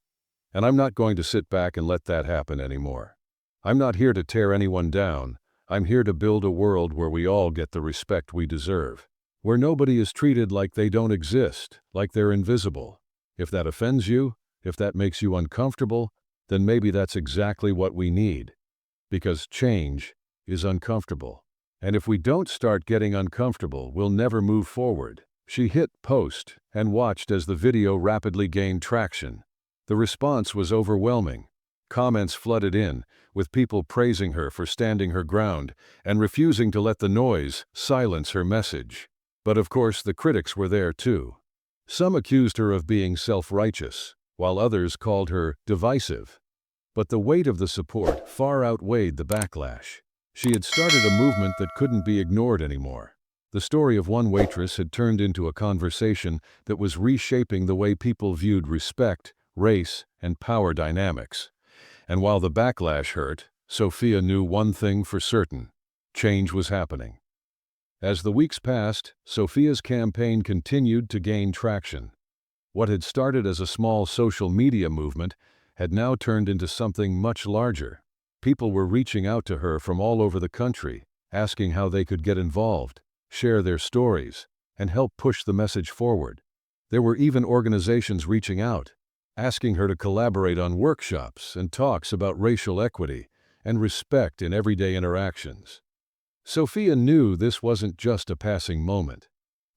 And I'm not going to sit back and let that happen anymore. I'm not here to tear anyone down. I'm here to build a world where we all get the respect we deserve. Where nobody is treated like they don't exist, like they're invisible. If that offends you, if that makes you uncomfortable, then maybe that's exactly what we need. Because change is uncomfortable. And if we don't start getting uncomfortable, we'll never move forward." She hit post and watched as the video rapidly gained traction. The response was overwhelming. Comments flooded in, with people praising her for standing her ground and refusing to let the noise silence her message. But of course, the critics were there too. Some accused her of being self-righteous, while others called her divisive. But the weight of the support far outweighed the backlash. She had started a movement that couldn't be ignored anymore. The story of one waitress had turned into a conversation that was reshaping the way people viewed respect, race, and power dynamics. And while the backlash hurt, Sophia knew one thing for certain: change was happening. As the weeks passed, Sophia's campaign continued to gain traction. What had started as a small social media movement had now turned into something much larger. People were reaching out to her from all over the country, asking how they could get involved, share their stories, and help push the message forward. There were even organizations reaching out, asking her to collaborate on workshops and talks about racial equity and respect in everyday interactions. Sophia knew this wasn't just a passing moment.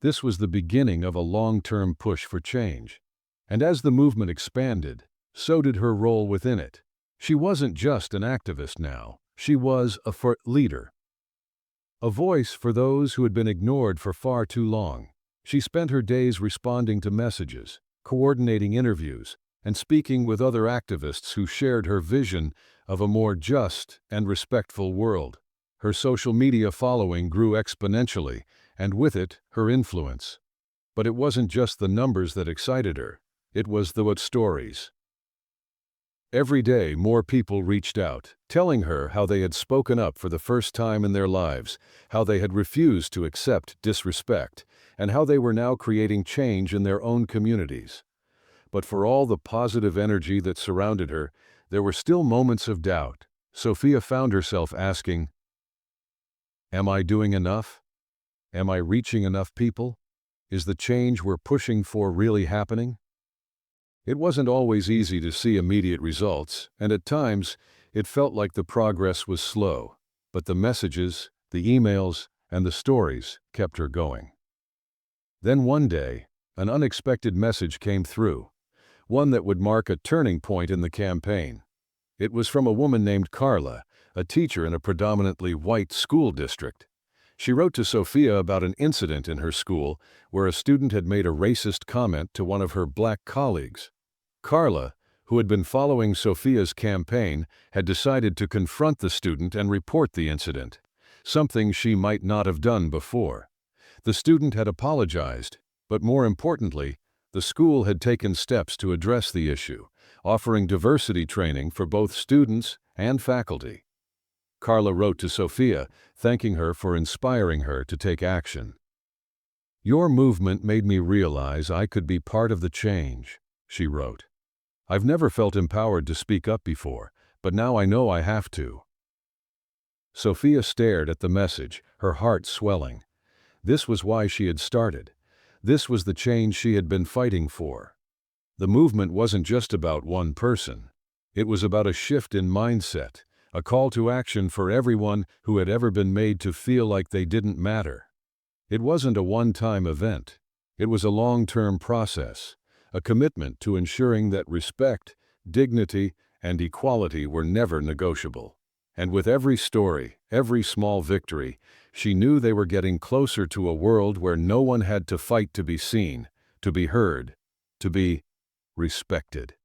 This was the beginning of a long-term push for change. And as the movement expanded, so did her role within it. She wasn't just an activist now. She was a leader, a voice for those who had been ignored for far too long. She spent her days responding to messages, coordinating interviews, and speaking with other activists who shared her vision of a more just and respectful world. Her social media following grew exponentially, and with it, her influence. But it wasn't just the numbers that excited her, it was the what stories. Every day, more people reached out, telling her how they had spoken up for the first time in their lives, how they had refused to accept disrespect, and how they were now creating change in their own communities. But for all the positive energy that surrounded her, there were still moments of doubt. Sophia found herself asking, "Am I doing enough? Am I reaching enough people? Is the change we're pushing for really happening?" It wasn't always easy to see immediate results, and at times, it felt like the progress was slow. But the messages, the emails, and the stories kept her going. Then one day, an unexpected message came through, one that would mark a turning point in the campaign. It was from a woman named Carla, a teacher in a predominantly white school district. She wrote to Sophia about an incident in her school where a student had made a racist comment to one of her black colleagues. Carla, who had been following Sophia's campaign, had decided to confront the student and report the incident, something she might not have done before. The student had apologized, but more importantly, the school had taken steps to address the issue, offering diversity training for both students and faculty. Carla wrote to Sophia, thanking her for inspiring her to take action. "Your movement made me realize I could be part of the change," she wrote. "I've never felt empowered to speak up before, but now I know I have to." Sophia stared at the message, her heart swelling. This was why she had started. This was the change she had been fighting for. The movement wasn't just about one person. It was about a shift in mindset, a call to action for everyone who had ever been made to feel like they didn't matter. It wasn't a one-time event. It was a long-term process, a commitment to ensuring that respect, dignity, and equality were never negotiable. And with every story, every small victory, she knew they were getting closer to a world where no one had to fight to be seen, to be heard, to be respected.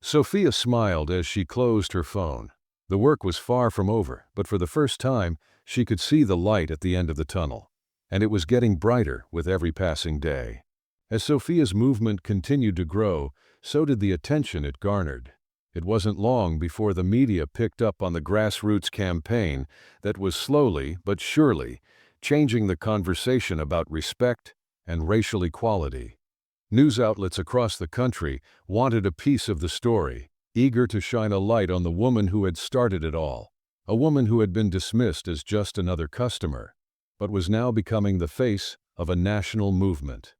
Sophia smiled as she closed her phone. The work was far from over, but for the first time, she could see the light at the end of the tunnel. And it was getting brighter with every passing day. As Sophia's movement continued to grow, so did the attention it garnered. It wasn't long before the media picked up on the grassroots campaign that was slowly but surely changing the conversation about respect and racial equality. News outlets across the country wanted a piece of the story, eager to shine a light on the woman who had started it all, a woman who had been dismissed as just another customer, but was now becoming the face of a national movement.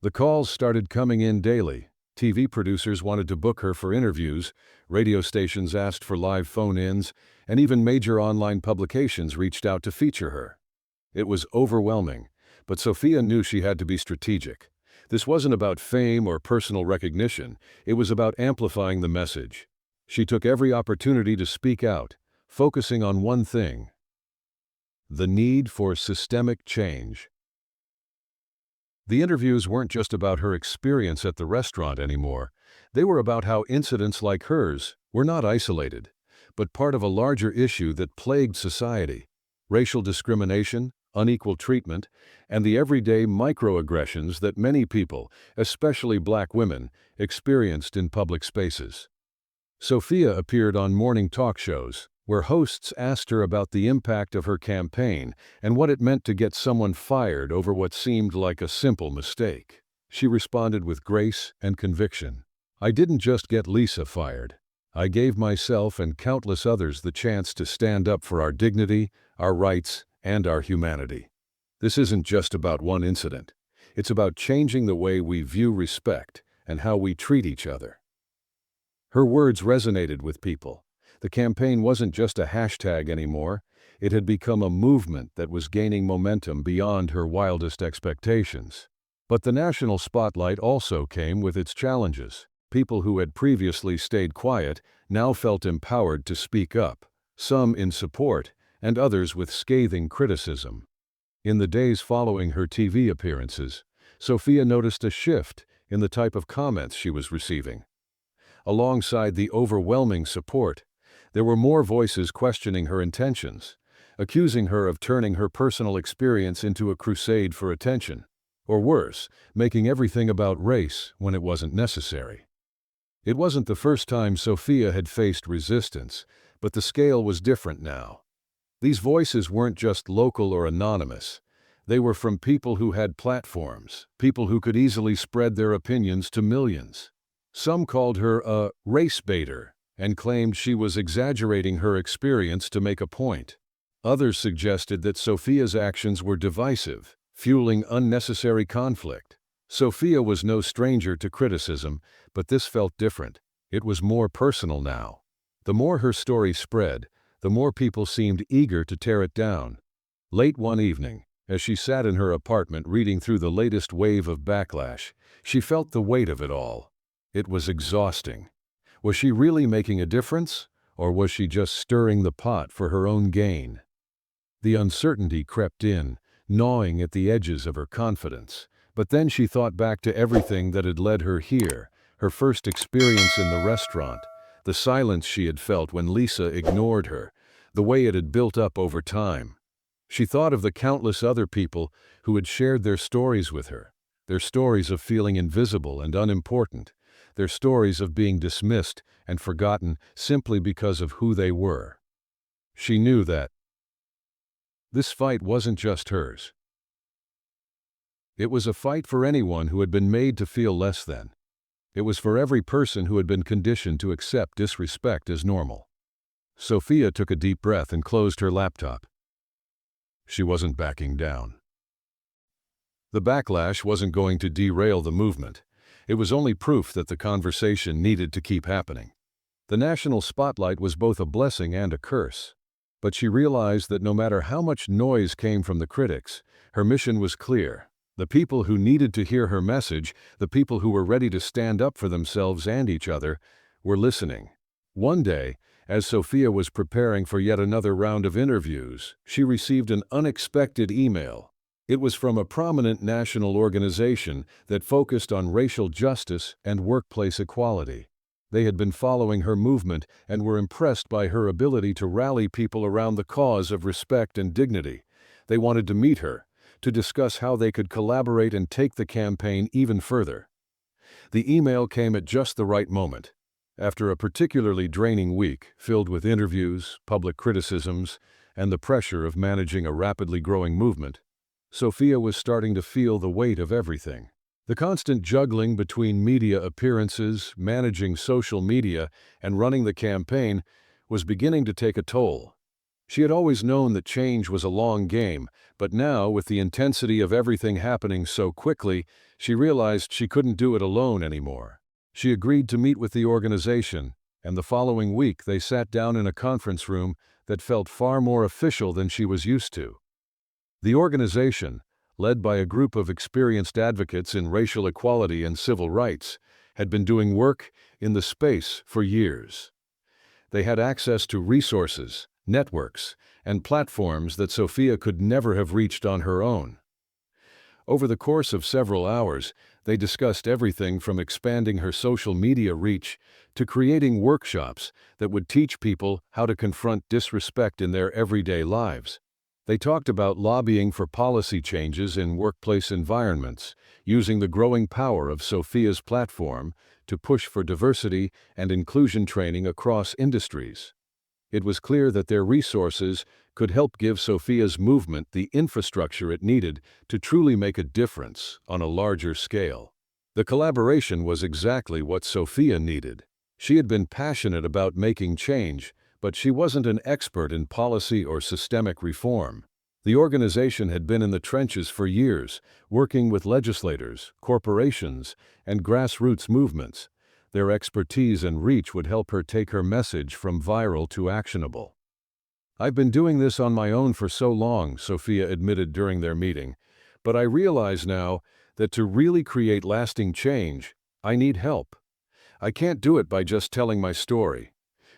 The calls started coming in daily. TV producers wanted to book her for interviews, radio stations asked for live phone-ins, and even major online publications reached out to feature her. It was overwhelming, but Sophia knew she had to be strategic. This wasn't about fame or personal recognition, it was about amplifying the message. She took every opportunity to speak out, focusing on one thing: the need for systemic change. The interviews weren't just about her experience at the restaurant anymore. They were about how incidents like hers were not isolated, but part of a larger issue that plagued society: racial discrimination, unequal treatment, and the everyday microaggressions that many people, especially black women, experienced in public spaces. Sophia appeared on morning talk shows, where hosts asked her about the impact of her campaign and what it meant to get someone fired over what seemed like a simple mistake. She responded with grace and conviction. "I didn't just get Lisa fired. I gave myself and countless others the chance to stand up for our dignity, our rights, and our humanity. This isn't just about one incident. It's about changing the way we view respect and how we treat each other." Her words resonated with people. The campaign wasn't just a hashtag anymore. It had become a movement that was gaining momentum beyond her wildest expectations. But the national spotlight also came with its challenges. People who had previously stayed quiet now felt empowered to speak up, some in support and others with scathing criticism. In the days following her TV appearances, Sophia noticed a shift in the type of comments she was receiving. Alongside the overwhelming support, there were more voices questioning her intentions, accusing her of turning her personal experience into a crusade for attention, or worse, making everything about race when it wasn't necessary. It wasn't the first time Sophia had faced resistance, but the scale was different now. These voices weren't just local or anonymous. They were from people who had platforms, people who could easily spread their opinions to millions. Some called her a race baiter and claimed she was exaggerating her experience to make a point. Others suggested that Sophia's actions were divisive, fueling unnecessary conflict. Sophia was no stranger to criticism, but this felt different. It was more personal now. The more her story spread, the more people seemed eager to tear it down. Late one evening, as she sat in her apartment reading through the latest wave of backlash, she felt the weight of it all. It was exhausting. Was she really making a difference, or was she just stirring the pot for her own gain? The uncertainty crept in, gnawing at the edges of her confidence. But then she thought back to everything that had led her here, her first experience in the restaurant, the silence she had felt when Lisa ignored her, the way it had built up over time. She thought of the countless other people who had shared their stories with her, their stories of feeling invisible and unimportant, their stories of being dismissed and forgotten simply because of who they were. She knew that this fight wasn't just hers. It was a fight for anyone who had been made to feel less than. It was for every person who had been conditioned to accept disrespect as normal. Sophia took a deep breath and closed her laptop. She wasn't backing down. The backlash wasn't going to derail the movement. It was only proof that the conversation needed to keep happening. The national spotlight was both a blessing and a curse. But she realized that no matter how much noise came from the critics, her mission was clear. The people who needed to hear her message, the people who were ready to stand up for themselves and each other, were listening. One day, as Sophia was preparing for yet another round of interviews, she received an unexpected email. It was from a prominent national organization that focused on racial justice and workplace equality. They had been following her movement and were impressed by her ability to rally people around the cause of respect and dignity. They wanted to meet her, to discuss how they could collaborate and take the campaign even further. The email came at just the right moment. After a particularly draining week, filled with interviews, public criticisms, and the pressure of managing a rapidly growing movement, Sophia was starting to feel the weight of everything. The constant juggling between media appearances, managing social media, and running the campaign was beginning to take a toll. She had always known that change was a long game, but now, with the intensity of everything happening so quickly, she realized she couldn't do it alone anymore. She agreed to meet with the organization, and the following week they sat down in a conference room that felt far more official than she was used to. The organization, led by a group of experienced advocates in racial equality and civil rights, had been doing work in the space for years. They had access to resources, networks, and platforms that Sophia could never have reached on her own. Over the course of several hours, they discussed everything from expanding her social media reach to creating workshops that would teach people how to confront disrespect in their everyday lives. They talked about lobbying for policy changes in workplace environments, using the growing power of Sophia's platform to push for diversity and inclusion training across industries. It was clear that their resources could help give Sophia's movement the infrastructure it needed to truly make a difference on a larger scale. The collaboration was exactly what Sophia needed. She had been passionate about making change, but she wasn't an expert in policy or systemic reform. The organization had been in the trenches for years, working with legislators, corporations, and grassroots movements. Their expertise and reach would help her take her message from viral to actionable. "I've been doing this on my own for so long," Sophia admitted during their meeting, "but I realize now that to really create lasting change, I need help. I can't do it by just telling my story.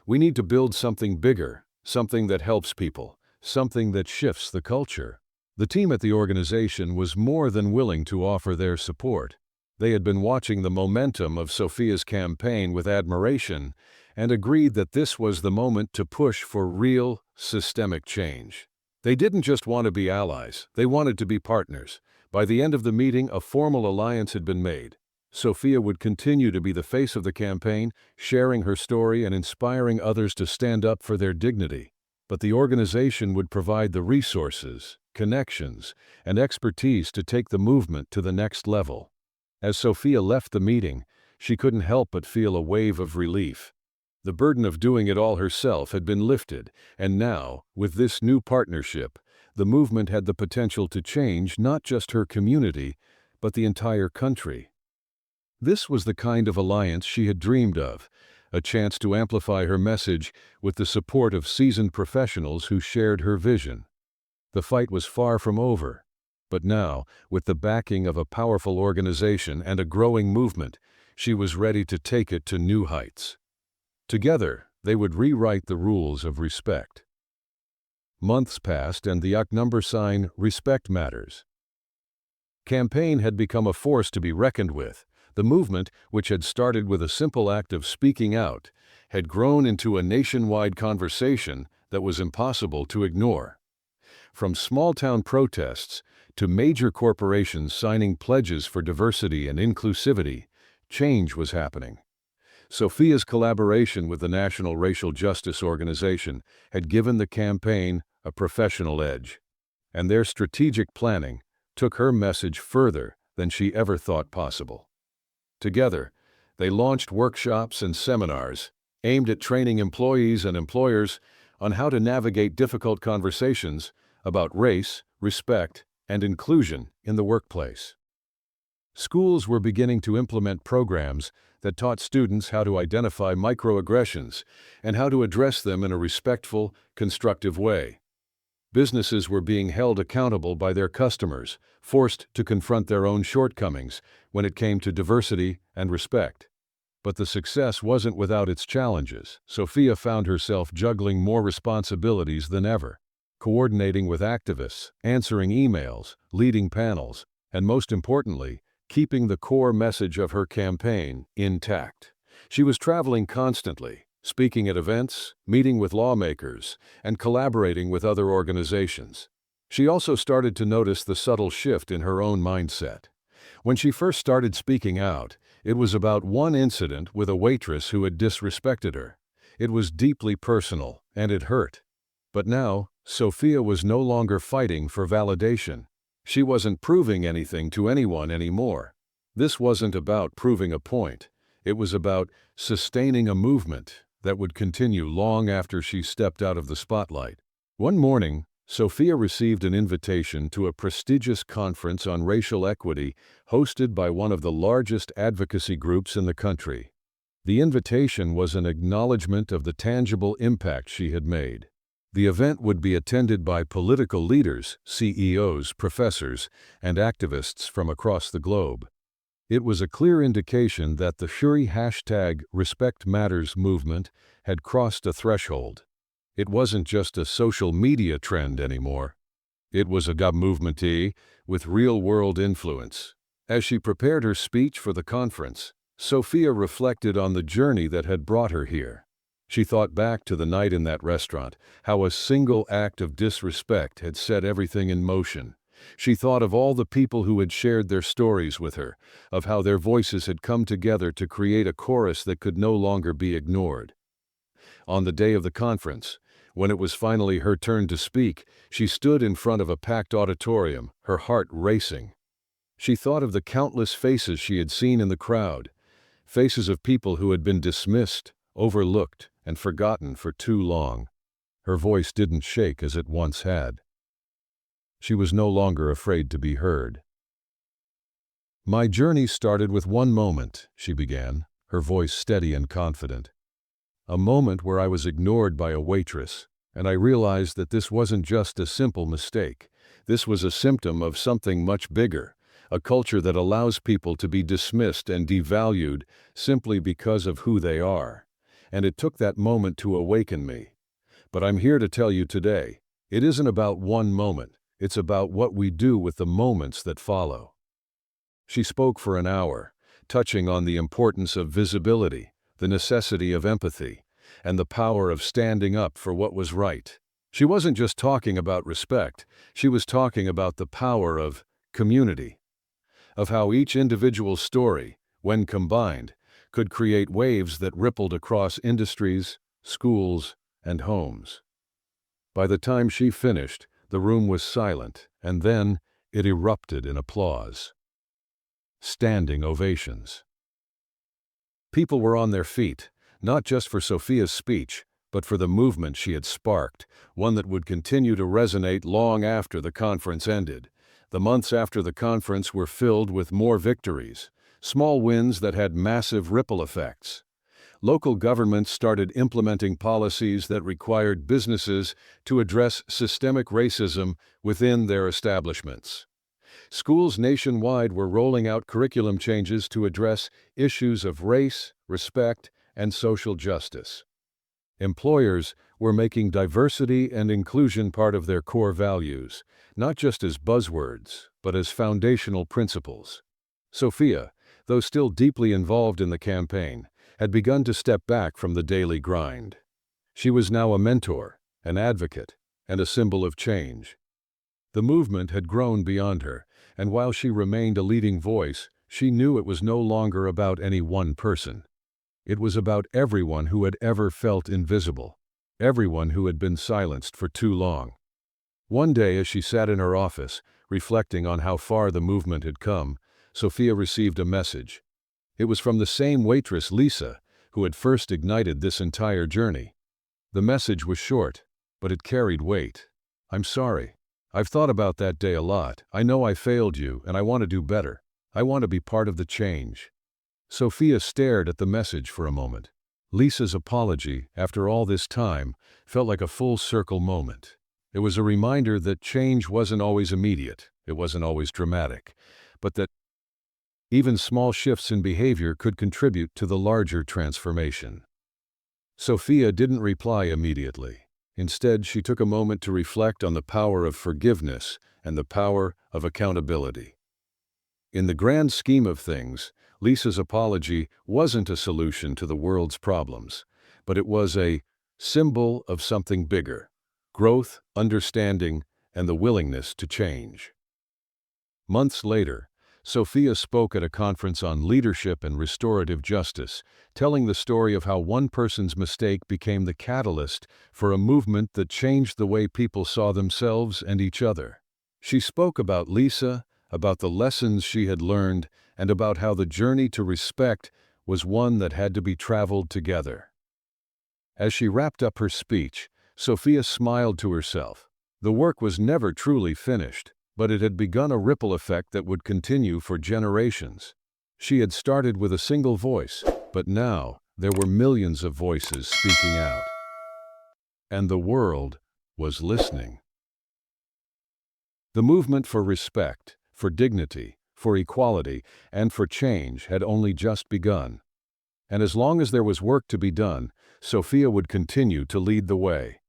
We need to build something bigger, something that helps people, something that shifts the culture. The team at the organization was more than willing to offer their support. They had been watching the momentum of Sophia's campaign with admiration and agreed that this was the moment to push for real, systemic change. They didn't just want to be allies, they wanted to be partners. By the end of the meeting, a formal alliance had been made. Sophia would continue to be the face of the campaign, sharing her story and inspiring others to stand up for their dignity. But the organization would provide the resources, connections, and expertise to take the movement to the next level. As Sophia left the meeting, she couldn't help but feel a wave of relief. The burden of doing it all herself had been lifted, and now, with this new partnership, the movement had the potential to change not just her community, but the entire country. This was the kind of alliance she had dreamed of, a chance to amplify her message with the support of seasoned professionals who shared her vision. The fight was far from over, but now, with the backing of a powerful organization and a growing movement, she was ready to take it to new heights. Together, they would rewrite the rules of respect. Months passed and the number sign "Respect Matters" campaign had become a force to be reckoned with. The movement, which had started with a simple act of speaking out, had grown into a nationwide conversation that was impossible to ignore. From small-town protests to major corporations signing pledges for diversity and inclusivity, change was happening. Sophia's collaboration with the National Racial Justice Organization had given the campaign a professional edge, and their strategic planning took her message further than she ever thought possible. Together, they launched workshops and seminars aimed at training employees and employers on how to navigate difficult conversations about race, respect, and inclusion in the workplace. Schools were beginning to implement programs that taught students how to identify microaggressions and how to address them in a respectful, constructive way. Businesses were being held accountable by their customers, forced to confront their own shortcomings when it came to diversity and respect. But the success wasn't without its challenges. Sophia found herself juggling more responsibilities than ever, coordinating with activists, answering emails, leading panels, and most importantly, keeping the core message of her campaign intact. She was traveling constantly, speaking at events, meeting with lawmakers, and collaborating with other organizations. She also started to notice the subtle shift in her own mindset. When she first started speaking out, it was about one incident with a waitress who had disrespected her. It was deeply personal, and it hurt. But now, Sophia was no longer fighting for validation. She wasn't proving anything to anyone anymore. This wasn't about proving a point. It was about sustaining a movement that would continue long after she stepped out of the spotlight. One morning, Sophia received an invitation to a prestigious conference on racial equity hosted by one of the largest advocacy groups in the country. The invitation was an acknowledgement of the tangible impact she had made. The event would be attended by political leaders, CEOs, professors, and activists from across the globe. It was a clear indication that the Fury #RespectMatters movement had crossed a threshold. It wasn't just a social media trend anymore. It was a movement with real-world influence. As she prepared her speech for the conference, Sophia reflected on the journey that had brought her here. She thought back to the night in that restaurant, how a single act of disrespect had set everything in motion. She thought of all the people who had shared their stories with her, of how their voices had come together to create a chorus that could no longer be ignored. On the day of the conference, when it was finally her turn to speak, she stood in front of a packed auditorium, her heart racing. She thought of the countless faces she had seen in the crowd, faces of people who had been dismissed, overlooked, and forgotten for too long. Her voice didn't shake as it once had. She was no longer afraid to be heard. "My journey started with one moment," she began, her voice steady and confident. "A moment where I was ignored by a waitress, and I realized that this wasn't just a simple mistake. This was a symptom of something much bigger, a culture that allows people to be dismissed and devalued simply because of who they are. And it took that moment to awaken me. But I'm here to tell you today, it isn't about one moment, it's about what we do with the moments that follow. She spoke for an hour, touching on the importance of visibility, the necessity of empathy, and the power of standing up for what was right. She wasn't just talking about respect, she was talking about the power of community, of how each individual story, when combined, could create waves that rippled across industries, schools, and homes. By the time she finished, the room was silent, and then it erupted in applause. Standing ovations. People were on their feet, not just for Sophia's speech, but for the movement she had sparked, one that would continue to resonate long after the conference ended. The months after the conference were filled with more victories, small wins that had massive ripple effects. Local governments started implementing policies that required businesses to address systemic racism within their establishments. Schools nationwide were rolling out curriculum changes to address issues of race, respect, and social justice. Employers were making diversity and inclusion part of their core values, not just as buzzwords, but as foundational principles. Sophia, though still deeply involved in the campaign, had begun to step back from the daily grind. She was now a mentor, an advocate, and a symbol of change. The movement had grown beyond her, and while she remained a leading voice, she knew it was no longer about any one person. It was about everyone who had ever felt invisible, everyone who had been silenced for too long. One day, as she sat in her office, reflecting on how far the movement had come, Sophia received a message. It was from the same waitress, Lisa, who had first ignited this entire journey. The message was short, but it carried weight. "I'm sorry. I've thought about that day a lot. I know I failed you, and I want to do better. I want to be part of the change." Sophia stared at the message for a moment. Lisa's apology, after all this time, felt like a full-circle moment. It was a reminder that change wasn't always immediate, it wasn't always dramatic, but that even small shifts in behavior could contribute to the larger transformation. Sophia didn't reply immediately. Instead, she took a moment to reflect on the power of forgiveness and the power of accountability. In the grand scheme of things, Lisa's apology wasn't a solution to the world's problems, but it was a symbol of something bigger: growth, understanding, and the willingness to change. Months later, Sophia spoke at a conference on leadership and restorative justice, telling the story of how one person's mistake became the catalyst for a movement that changed the way people saw themselves and each other. She spoke about Lisa, about the lessons she had learned, and about how the journey to respect was one that had to be traveled together. As she wrapped up her speech, Sophia smiled to herself. The work was never truly finished, but it had begun a ripple effect that would continue for generations. She had started with a single voice, but now there were millions of voices speaking out. And the world was listening. The movement for respect, for dignity, for equality, and for change had only just begun. And as long as there was work to be done, Sophia would continue to lead the way.